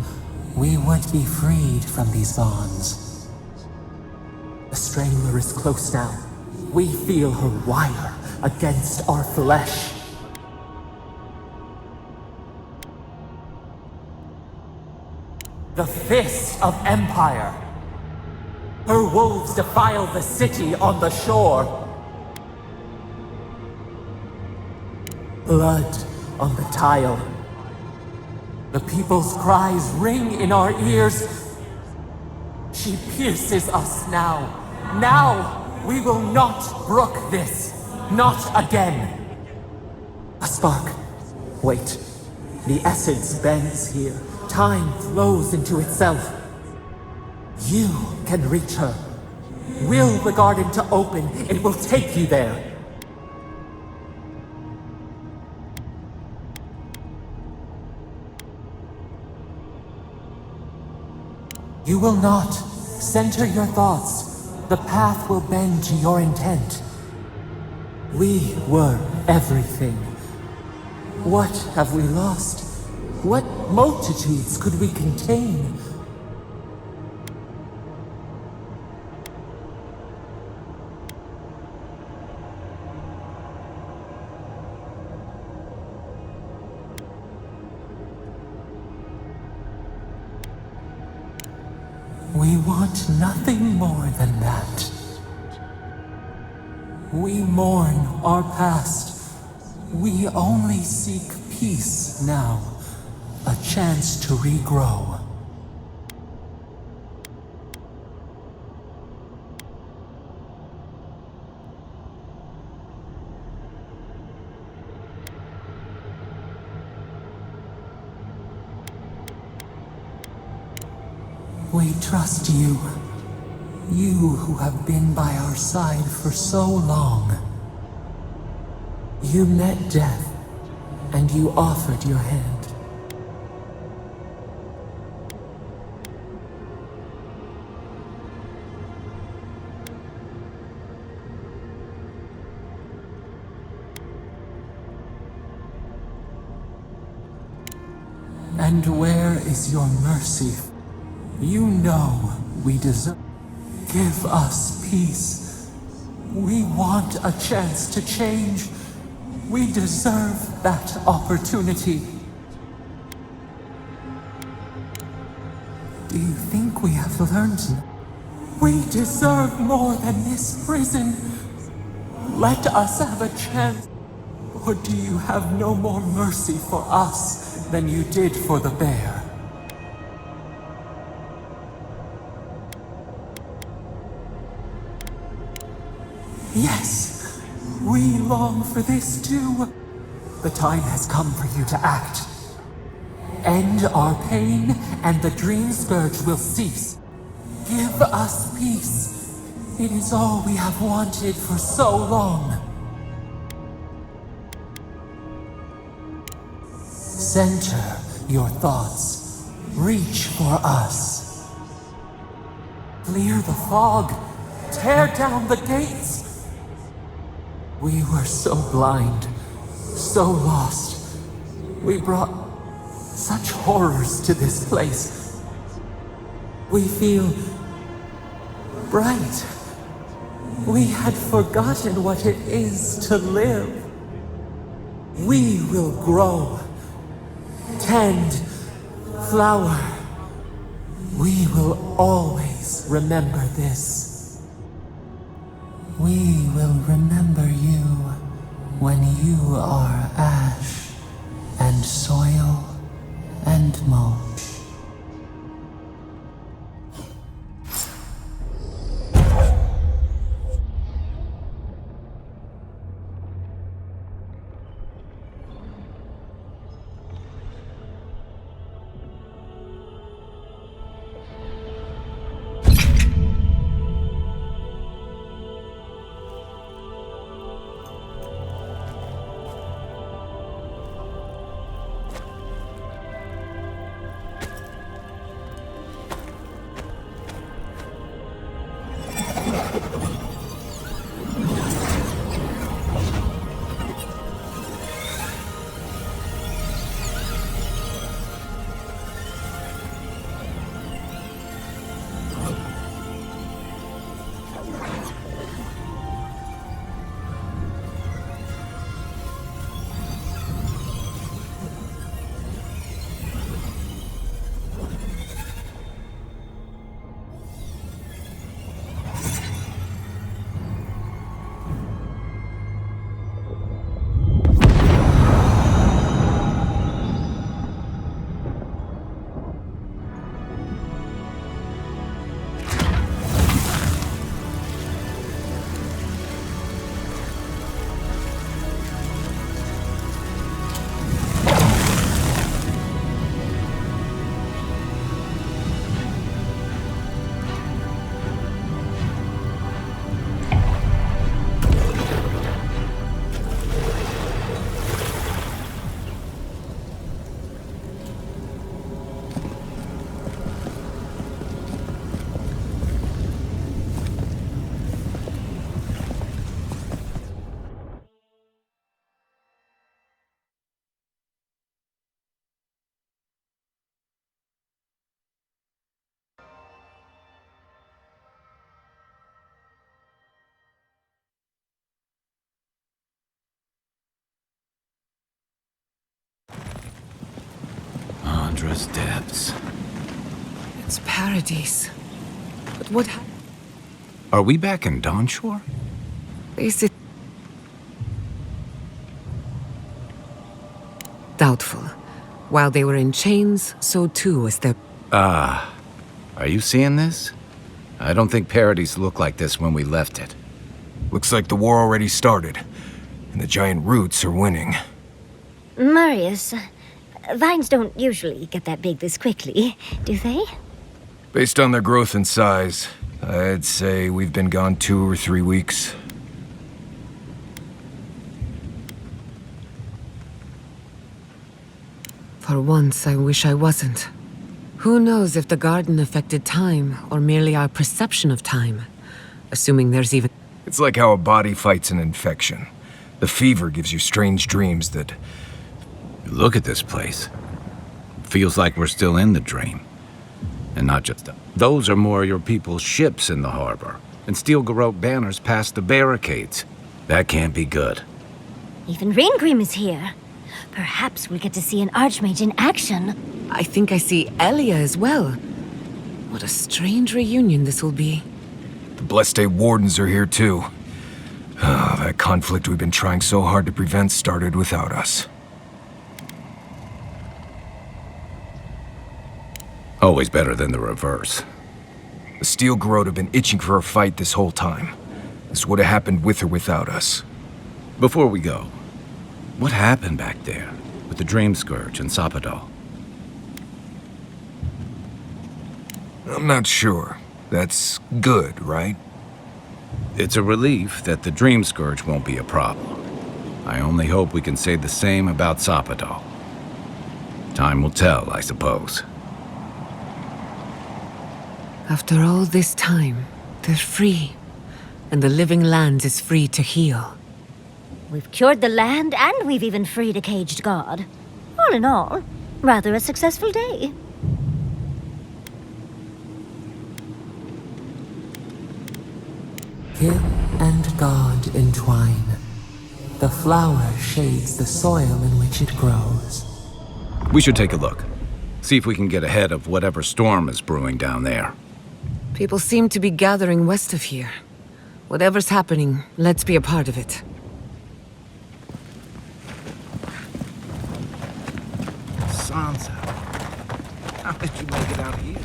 We would be freed from these bonds. The Strangler is close now. We feel her wire against our flesh. The fist of Empire. Her wolves defile the city on the shore. Blood on the tile. The people's cries ring in our ears. She pierces us now. Now! We will not brook this. Not again. A spark. Wait. The essence bends here. Time flows into itself. You can reach her. Will the garden to open, it will take you there. You will not. Center your thoughts. The path will bend to your intent. We were everything. What have we lost? What multitudes could we contain? We want nothing more than that. We mourn our past. We only seek peace now. A chance to regrow. We trust you. You who have been by our side for so long. You met death, and you offered your hand. And where is your mercy? You know we deserve. Give us peace. We want a chance to change. We deserve that opportunity. Do you think we have learned? We deserve more than this prison. Let us have a chance. Or do you have no more mercy for us than you did for the bear? Yes, we long for this too. The time has come for you to act. End our pain, and the dream scourge will cease. Give us peace. It is all we have wanted for so long. Center your thoughts. Reach for us. Clear the fog. Tear down the gates. We were so blind, so lost. We brought such horrors to this place. We feel bright. We had forgotten what it is to live. We will grow, tend, flower. We will always remember this. We will remember you when you are ash and soil and mulch. wondrous depths. It's paradise. But what Are we back in Dawnshore? is it? Doubtful. While they were in chains, so too was their... Are you seeing this? I don't think Paradise looked like this when we left it. Looks like the war already started, and the giant roots are winning. Marius, vines don't usually get that big this quickly, do they? Based on their growth and size, I'd say we've been gone 2 or 3 weeks. For once, I wish I wasn't. Who knows if the garden affected time, or merely our perception of time? Assuming there's even... It's like how a body fights an infection. The fever gives you strange dreams that... Look at this place. Feels like we're still in the dream. And not just them. Those are more your people's ships in the harbor. And steel garrote banners past the barricades. That can't be good. Even Raingrim is here. Perhaps we'll get to see an Archmage in action. I think I see Elia as well. What a strange reunion this will be. The Blessed Wardens are here too. That conflict we've been trying so hard to prevent started without us. Always better than the reverse. The Steel Garrote have been itching for a fight this whole time. This would have happened with or without us. Before we go, what happened back there with the Dream Scourge and Sapadal? I'm not sure. That's good, right? It's a relief that the Dream Scourge won't be a problem. I only hope we can say the same about Sapadal. Time will tell, I suppose. After all this time, they're free. And the living land is free to heal. We've cured the land, and we've even freed a caged god. All in all, rather a successful day. Hill and God entwine. The flower shades the soil in which it grows. We should take a look. See if we can get ahead of whatever storm is brewing down there. People seem to be gathering west of here. Whatever's happening, let's be a part of it. Sansa, how did you make it out here?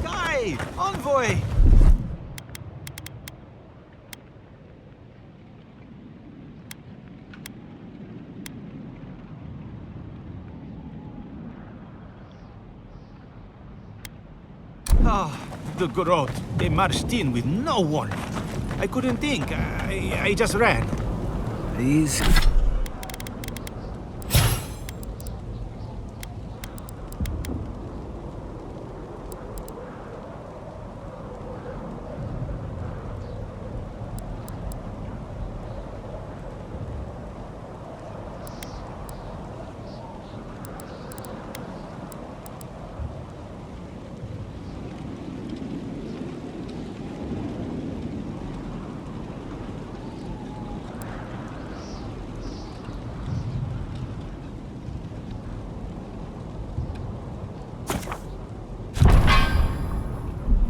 Guy! Envoy! The Garrote. They marched in with no warning. I couldn't think. I just ran. Easy.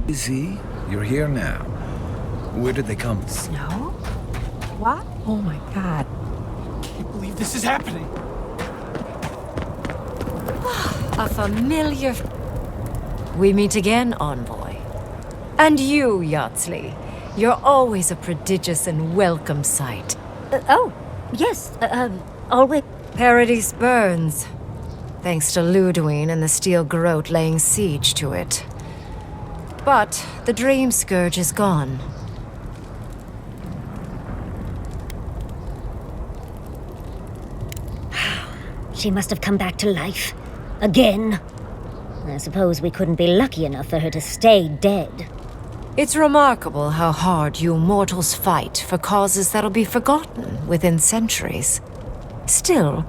Easy. You're here now. Where did they come from? Snow? What? Oh my god. Can't believe this is happening. A familiar... We meet again, Envoy. And you, Yardsley. You're always a prodigious and welcome sight. Oh, yes, always. Paradise burns, thanks to Ludwine and the Steel Garrote laying siege to it. But the Dream Scourge is gone. She must have come back to life. Again. I suppose we couldn't be lucky enough for her to stay dead. It's remarkable how hard you mortals fight for causes that'll be forgotten within centuries. Still,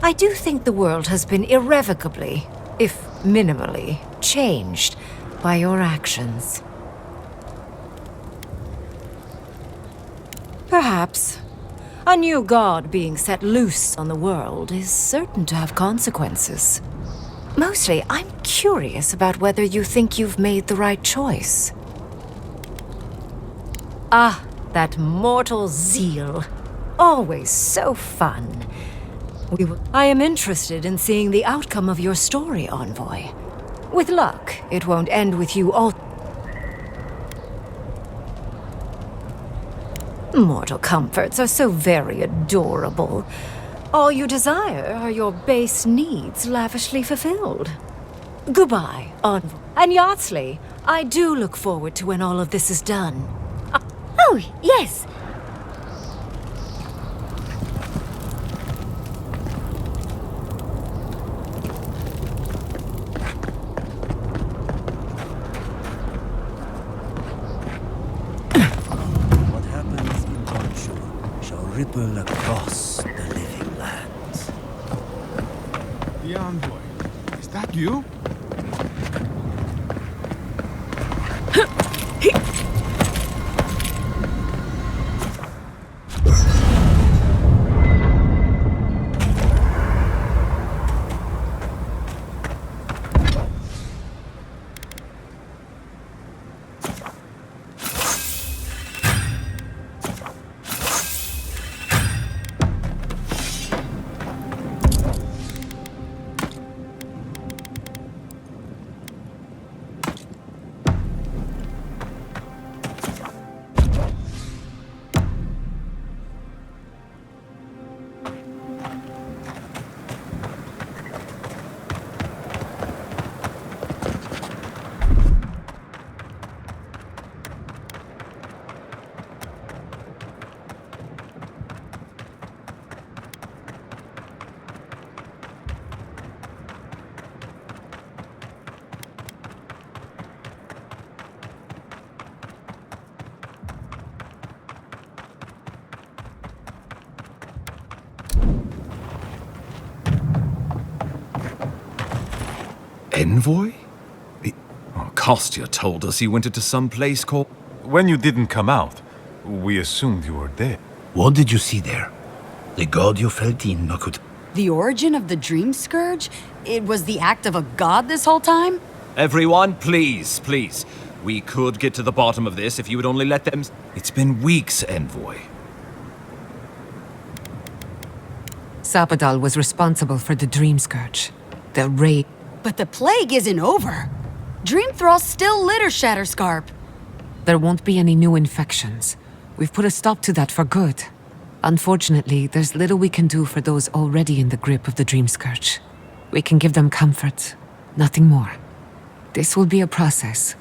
I do think the world has been irrevocably, if minimally, changed by your actions. Perhaps. A new god being set loose on the world is certain to have consequences. Mostly, I'm curious about whether you think you've made the right choice. Ah, that mortal zeal. Always so fun. I am interested in seeing the outcome of your story, Envoy. With luck, it won't end with you all. Mortal comforts are so very adorable. All you desire are your base needs lavishly fulfilled. Goodbye, Envoy. And Yardsley, I do look forward to when all of this is done. Oh, yes. What happens in Bonjour shall ripple across the living lands. The envoy. Is that you? Envoy? Kostya told us he went into some place called... When you didn't come out, we assumed you were dead. What did you see there? The god you felt in could... The origin of the Dream Scourge? It was the act of a god this whole time? Everyone, please, please. We could get to the bottom of this if you would only let them... It's been weeks, Envoy. Sapadal was responsible for the Dream Scourge. The raid. But the plague isn't over. Dream Thralls still litter Shatterscarp. There won't be any new infections. We've put a stop to that for good. Unfortunately, there's little we can do for those already in the grip of the Dream Scourge. We can give them comfort, nothing more. This will be a process.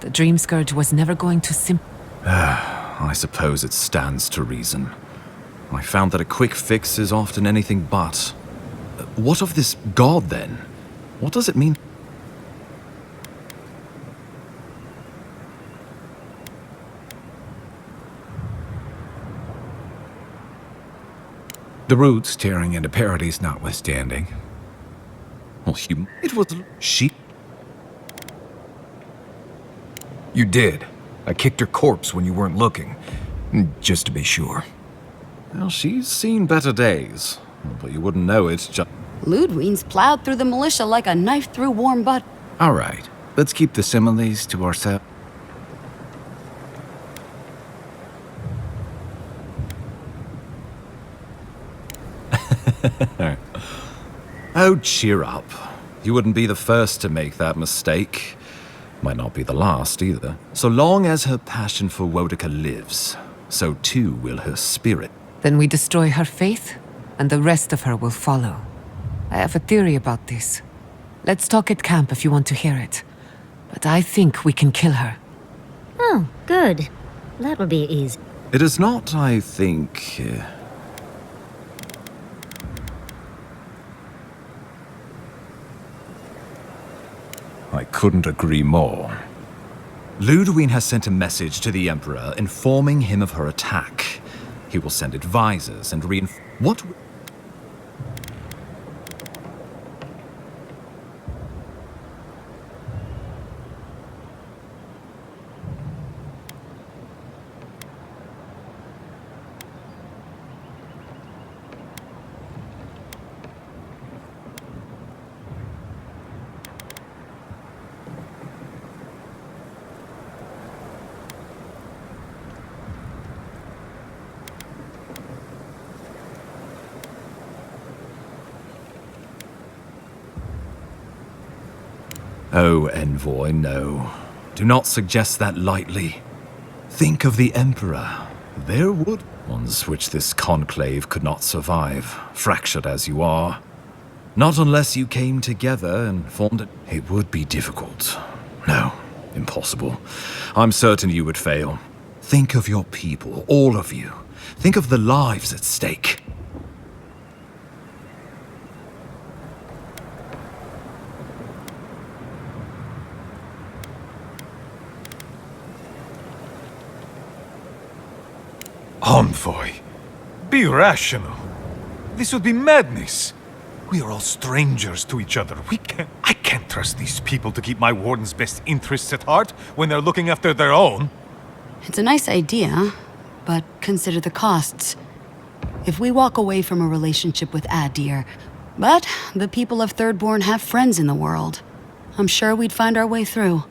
The Dream Scourge was never going to I suppose it stands to reason. I found that a quick fix is often anything but. What of this god, then? What does it mean? The roots tearing into parodies notwithstanding. Well, it was... She... You did. I kicked her corpse when you weren't looking. Just to be sure. Well, she's seen better days. But you wouldn't know it just... Ludwine's plowed through the militia like a knife through warm butter. All right, let's keep the similes to ourselves. Oh, cheer up. You wouldn't be the first to make that mistake. Might not be the last, either. So long as her passion for Wodica lives, so too will her spirit. Then we destroy her faith, and the rest of her will follow. I have a theory about this. Let's talk at camp if you want to hear it. But I think we can kill her. Oh, good. That will be easy. It is not, I think... I couldn't agree more. Ludwine has sent a message to the Emperor informing him of her attack. He will send advisors and What? Oh, Envoy, no. Do not suggest that lightly. Think of the Emperor. There would ones which this conclave could not survive, fractured as you are. Not unless you came together and formed it. It would be difficult. No, impossible. I'm certain you would fail. Think of your people, all of you. Think of the lives at stake. Envoy, be rational. This would be madness. We are all strangers to each other. I can't trust these people to keep my warden's best interests at heart when they're looking after their own. It's a nice idea, but consider the costs. If we walk away from a relationship with Adir, but the people of Thirdborn have friends in the world, I'm sure we'd find our way through.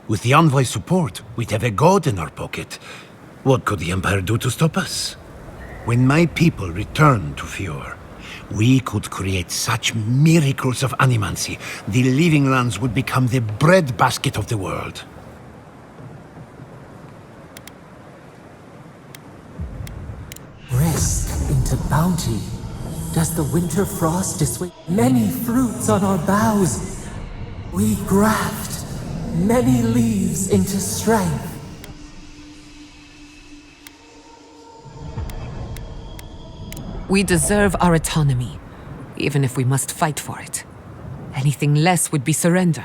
With the Envoy's support, we'd have a god in our pocket. What could the Empire do to stop us? When my people return to Fjord, we could create such miracles of animancy, the Living Lands would become the breadbasket of the world. Rest into bounty. Does the winter frost dissuade many fruits on our boughs? We graft many leaves into strength. We deserve our autonomy, even if we must fight for it. Anything less would be surrender.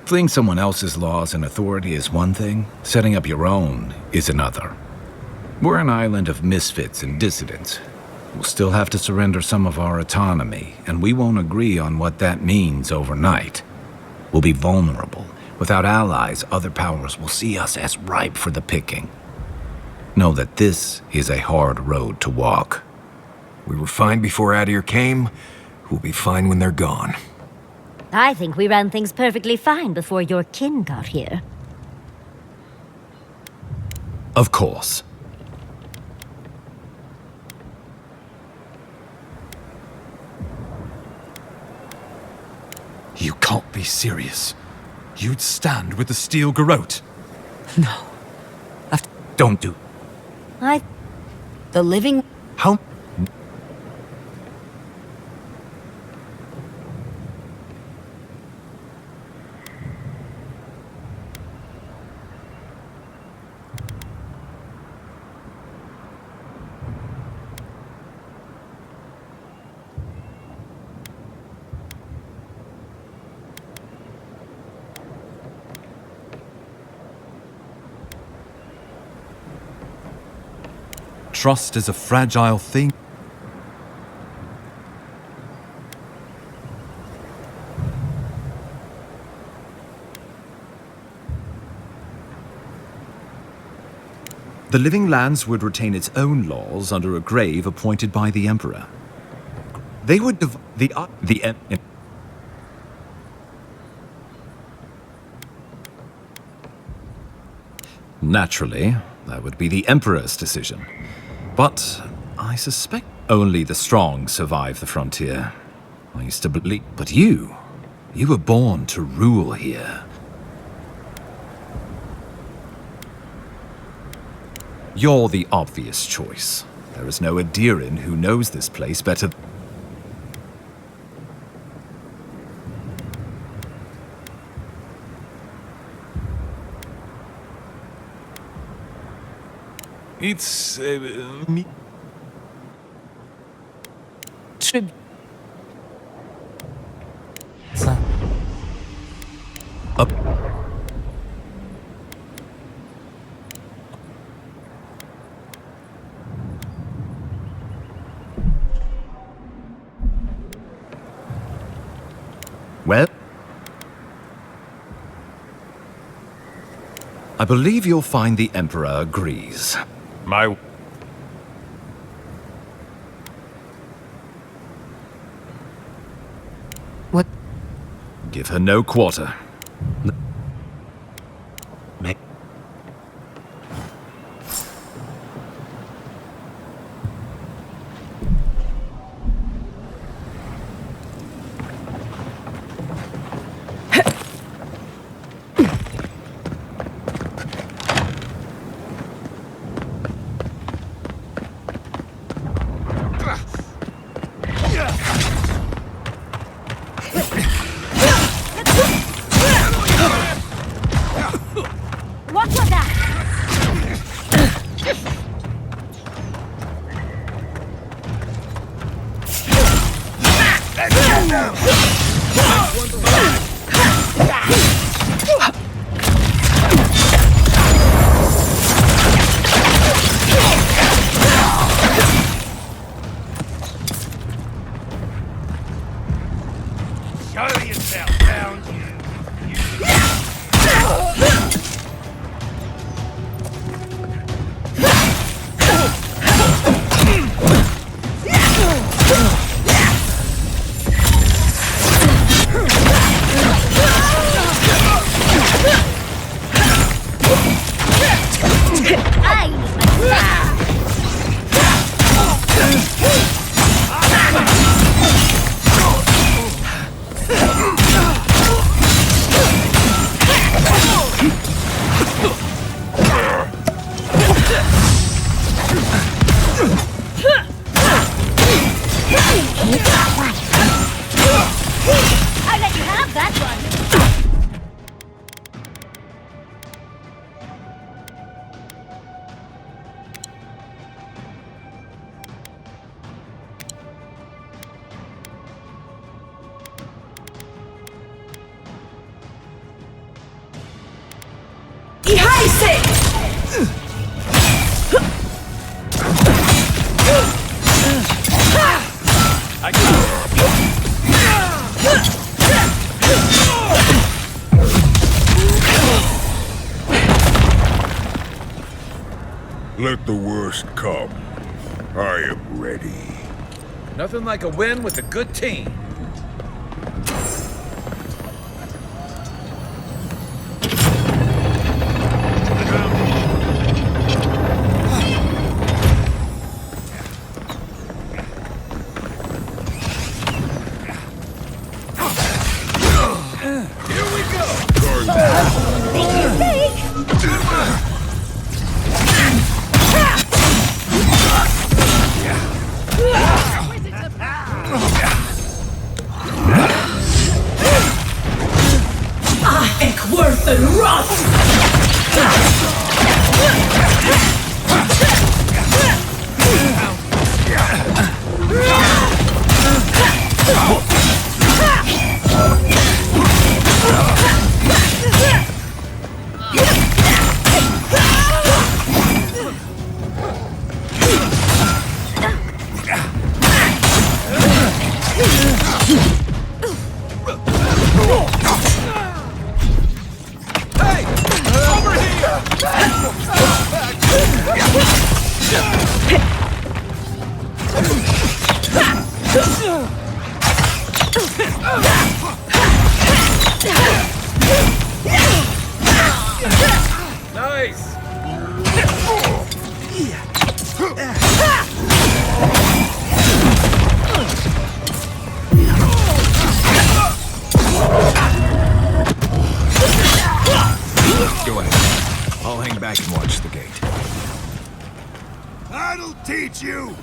Fleeing someone else's laws and authority is one thing, setting up your own is another. We're an island of misfits and dissidents. We'll still have to surrender some of our autonomy, and we won't agree on what that means overnight. We'll be vulnerable. Without allies, other powers will see us as ripe for the picking. Know that this is a hard road to walk. We were fine before Adir came. We'll be fine when they're gone. I think we ran things perfectly fine before your kin got here. Of course. You can't be serious. You'd stand with the steel garrote. No. Don't do. The living... How? Trust is a fragile thing. The Living Lands would retain its own laws under a grave appointed by the Emperor. They would Naturally, that would be the Emperor's decision. But I suspect only the strong survive the frontier. I used to believe... But you were born to rule here. You're the obvious choice. There is no Adirin who knows this place better. It's... me... Up. Well, I believe you'll find the Emperor agrees. My... What? Give her no quarter. Show yourself down here. I let you have that one. Let the worst come. I am ready. Nothing like a win with a good team. Nice! Go ahead. I'll hang back and watch the gate. That'll teach you!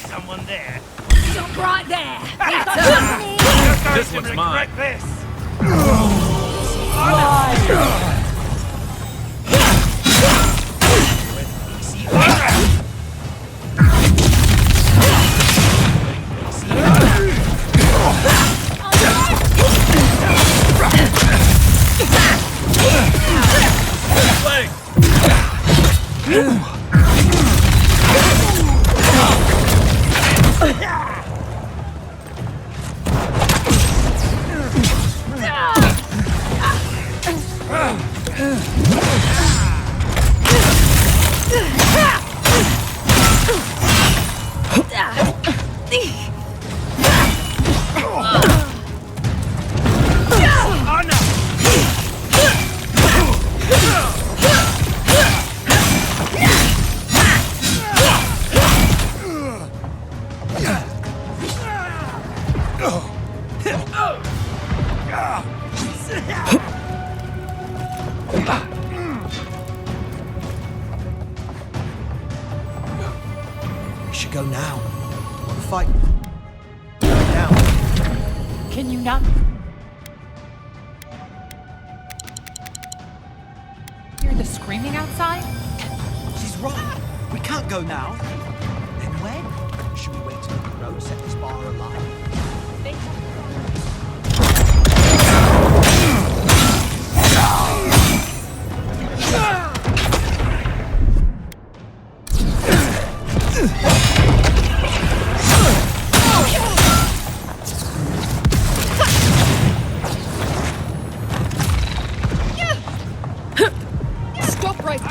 Someone there. Jump right there. This one's mine. This! We should go now. The fight. Down. Can you not hear the screaming outside? She's right. We can't go now. Then when? Should we wait till the road set this bar alight? Stop right.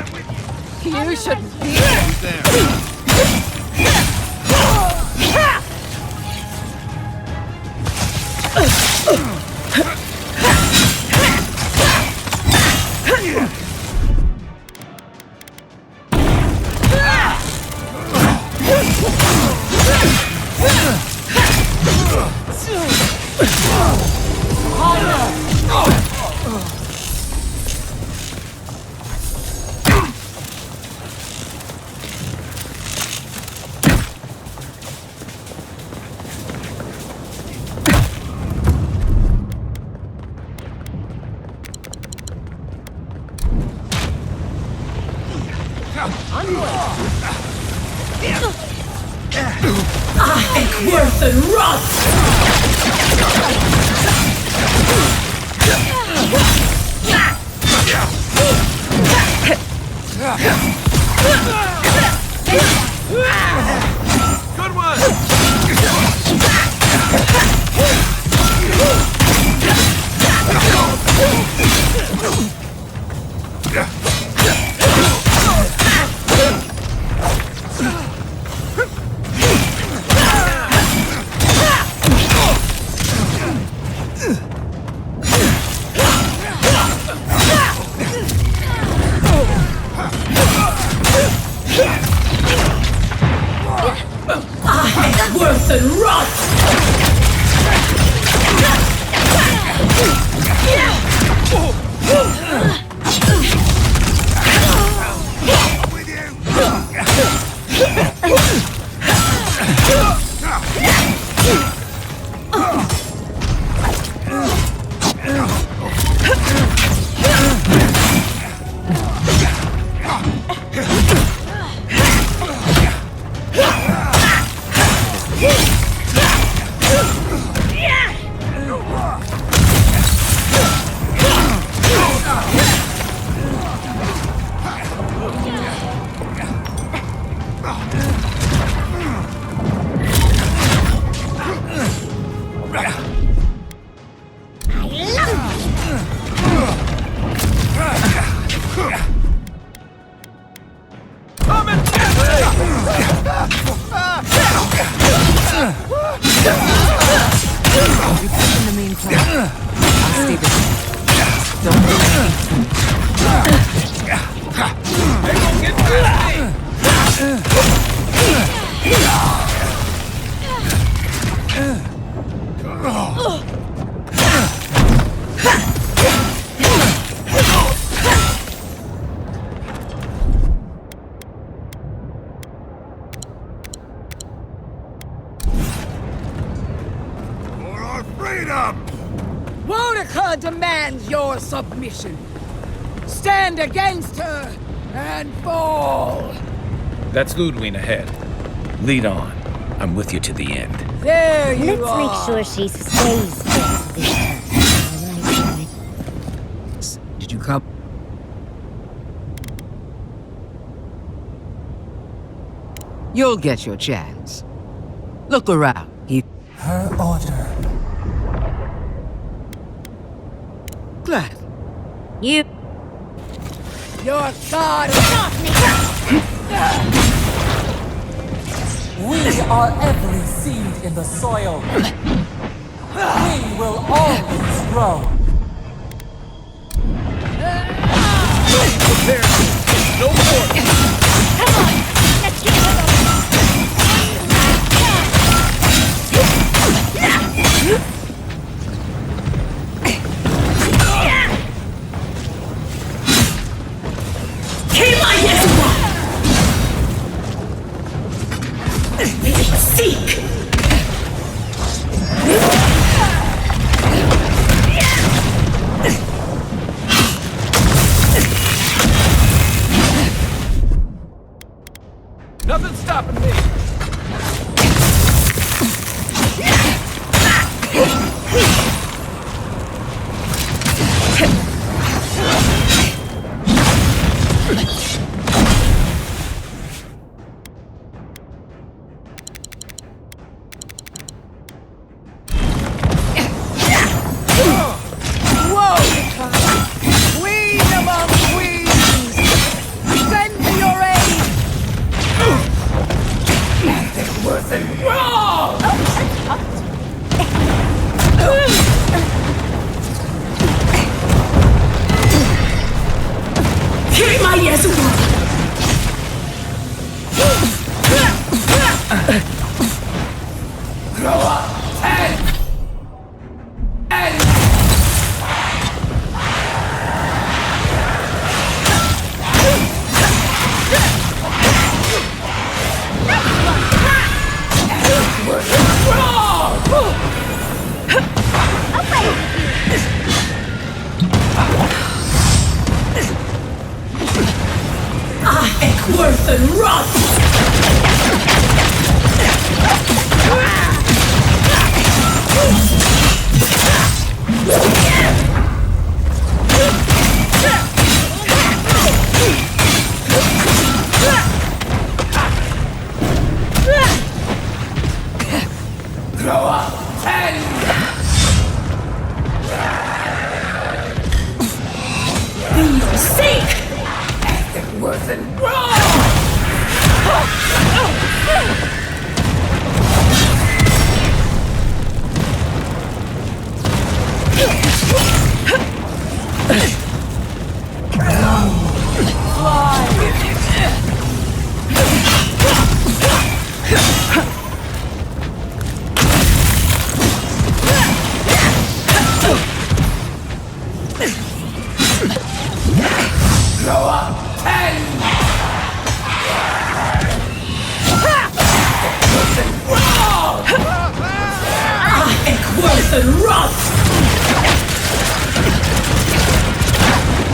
You shouldn't be there. Worth and rot! Good one! Worth and rot! Demands your submission. Stand against her and fall. That's Ludwig ahead. Lead on. I'm with you to the end. There you Let's are. make sure she stays there this time. Did you come? You'll get your chance. Look around. Her order. Glad. Your god We are every seed in the soil. We will always grow. Prepare. No more. Come on, let's get her. Seek!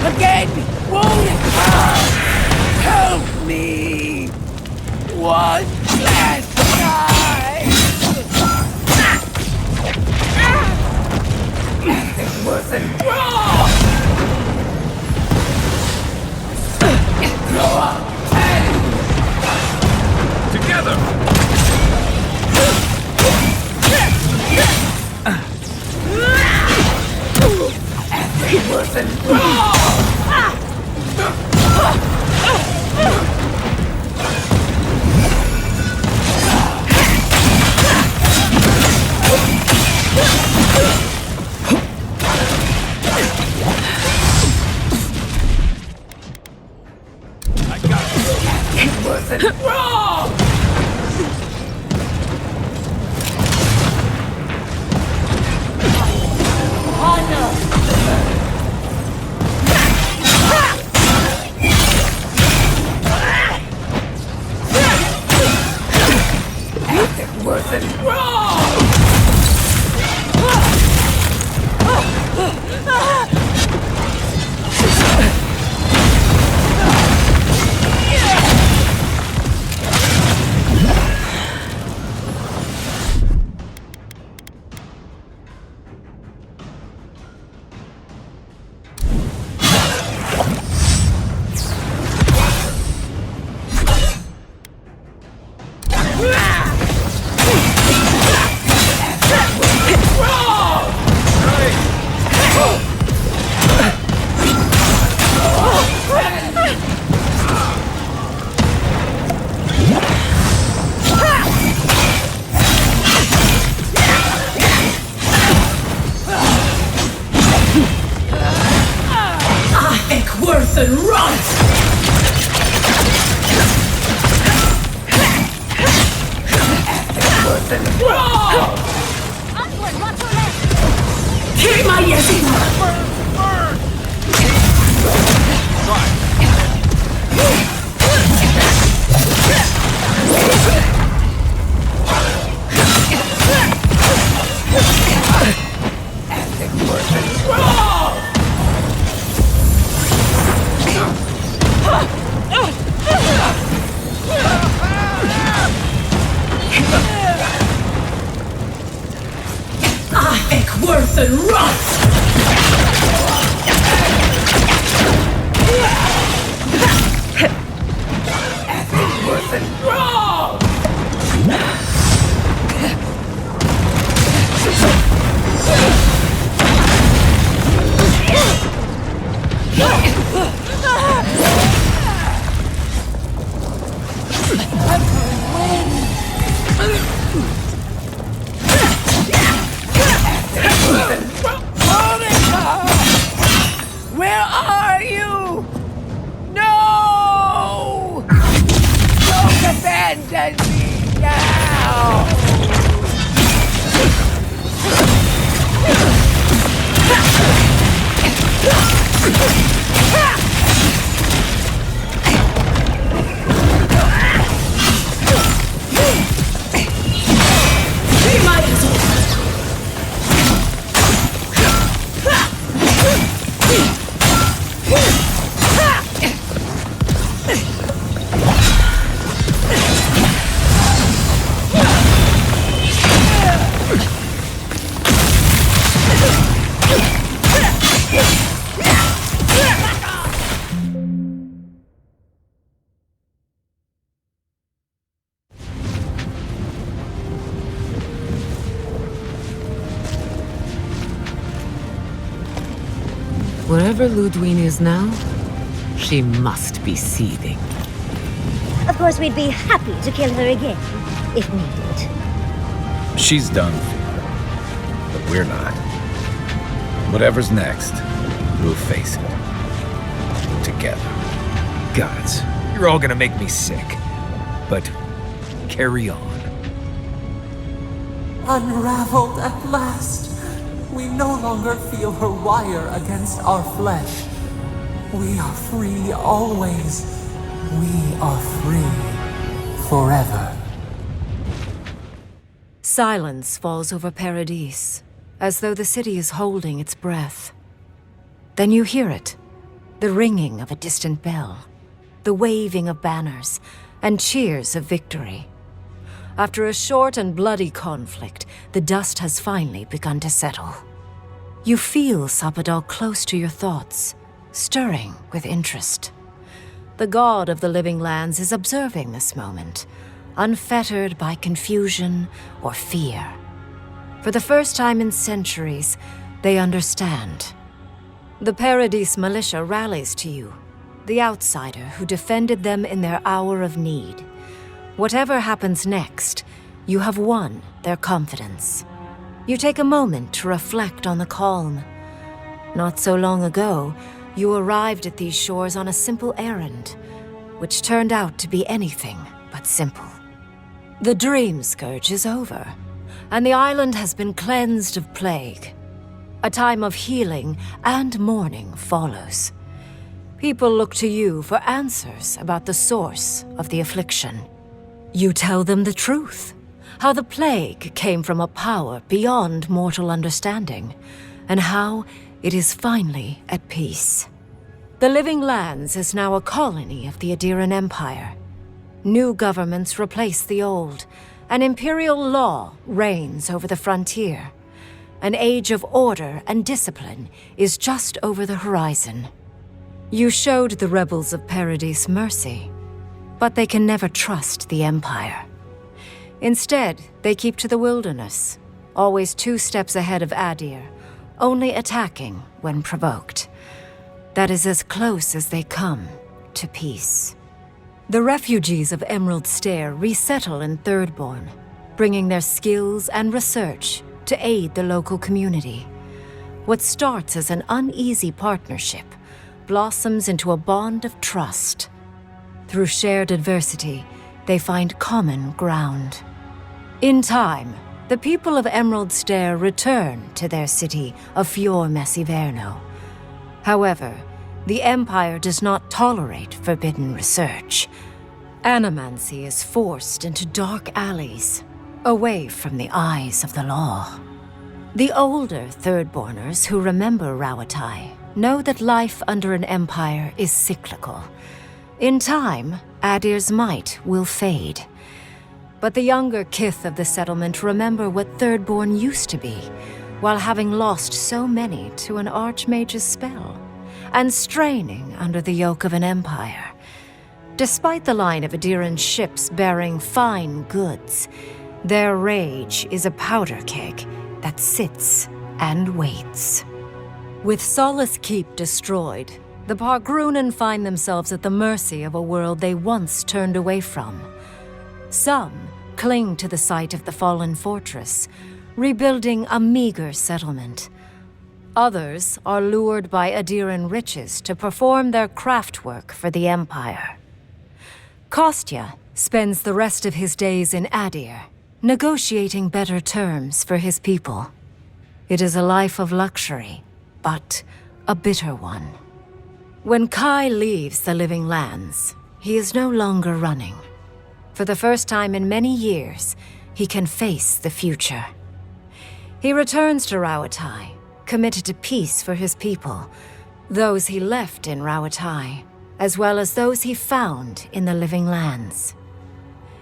Again! Wounded! Help me! One last time! It wasn't wrong! Go up! Together! It wasn't wrong! I got it! It wasn't wrong! It wasn't wrong! Worse than rot! Keep my worse than rot! Where are you? No! Don't abandon me now! Wherever Ludwine is now, she must be seething. Of course, we'd be happy to kill her again, if needed. She's done for, but we're not. Whatever's next, We'll face it. Together. Gods, you're all gonna make me sick. But carry on. Unraveled at last. We no longer feel her wire against our flesh. We are free always. We are free forever. Silence falls over Paradise, as though the city is holding its breath. Then you hear it, the ringing of a distant bell, the waving of banners, and cheers of victory. After a short and bloody conflict, the dust has finally begun to settle. You feel Sapadal close to your thoughts, stirring with interest. The god of the living lands is observing this moment, unfettered by confusion or fear. For the first time in centuries, they understand. The Paradise militia rallies to you, the outsider who defended them in their hour of need. Whatever happens next, you have won their confidence. You take a moment to reflect on the calm. Not so long ago, you arrived at these shores on a simple errand, which turned out to be anything but simple. The dream scourge is over, and the island has been cleansed of plague. A time of healing and mourning follows. People look to you for answers about the source of the affliction. You tell them the truth, how the plague came from a power beyond mortal understanding, and how it is finally at peace. The Living Lands is now a colony of the Adiran Empire. New governments replace the old, and imperial law reigns over the frontier. An age of order and discipline is just over the horizon. You showed the rebels of Paradise mercy, but they can never trust the Empire. Instead, they keep to the wilderness, always 2 steps ahead of Adir, only attacking when provoked. That is as close as they come to peace. The refugees of Emerald Stair resettle in Thirdborn, bringing their skills and research to aid the local community. What starts as an uneasy partnership blossoms into a bond of trust. Through shared adversity, they find common ground. In time, the people of Emerald Stair return to their city of Fior Messiverno. However, the Empire does not tolerate forbidden research. Animancy is forced into dark alleys, away from the eyes of the law. The older Thirdborners who remember Rawatai know that life under an empire is cyclical. In time, Adir's might will fade. But the younger kith of the settlement remember what Thirdborn used to be, while having lost so many to an archmage's spell, and straining under the yoke of an empire. Despite the line of Adiran ships bearing fine goods, their rage is a powder keg that sits and waits. With Solace Keep destroyed, the Pargrunan find themselves at the mercy of a world they once turned away from. Some cling to the site of the fallen fortress, rebuilding a meager settlement. Others are lured by Adiran riches to perform their craftwork for the Empire. Kostya spends the rest of his days in Adir, negotiating better terms for his people. It is a life of luxury, but a bitter one. When Kai leaves the Living Lands, he is no longer running. For the first time in many years, he can face the future. He returns to Rawatai, committed to peace for his people, those he left in Rawatai, as well as those he found in the Living Lands.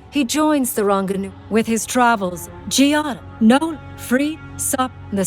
He joins the Ranganu with his travels. Giada, no, free, sup, the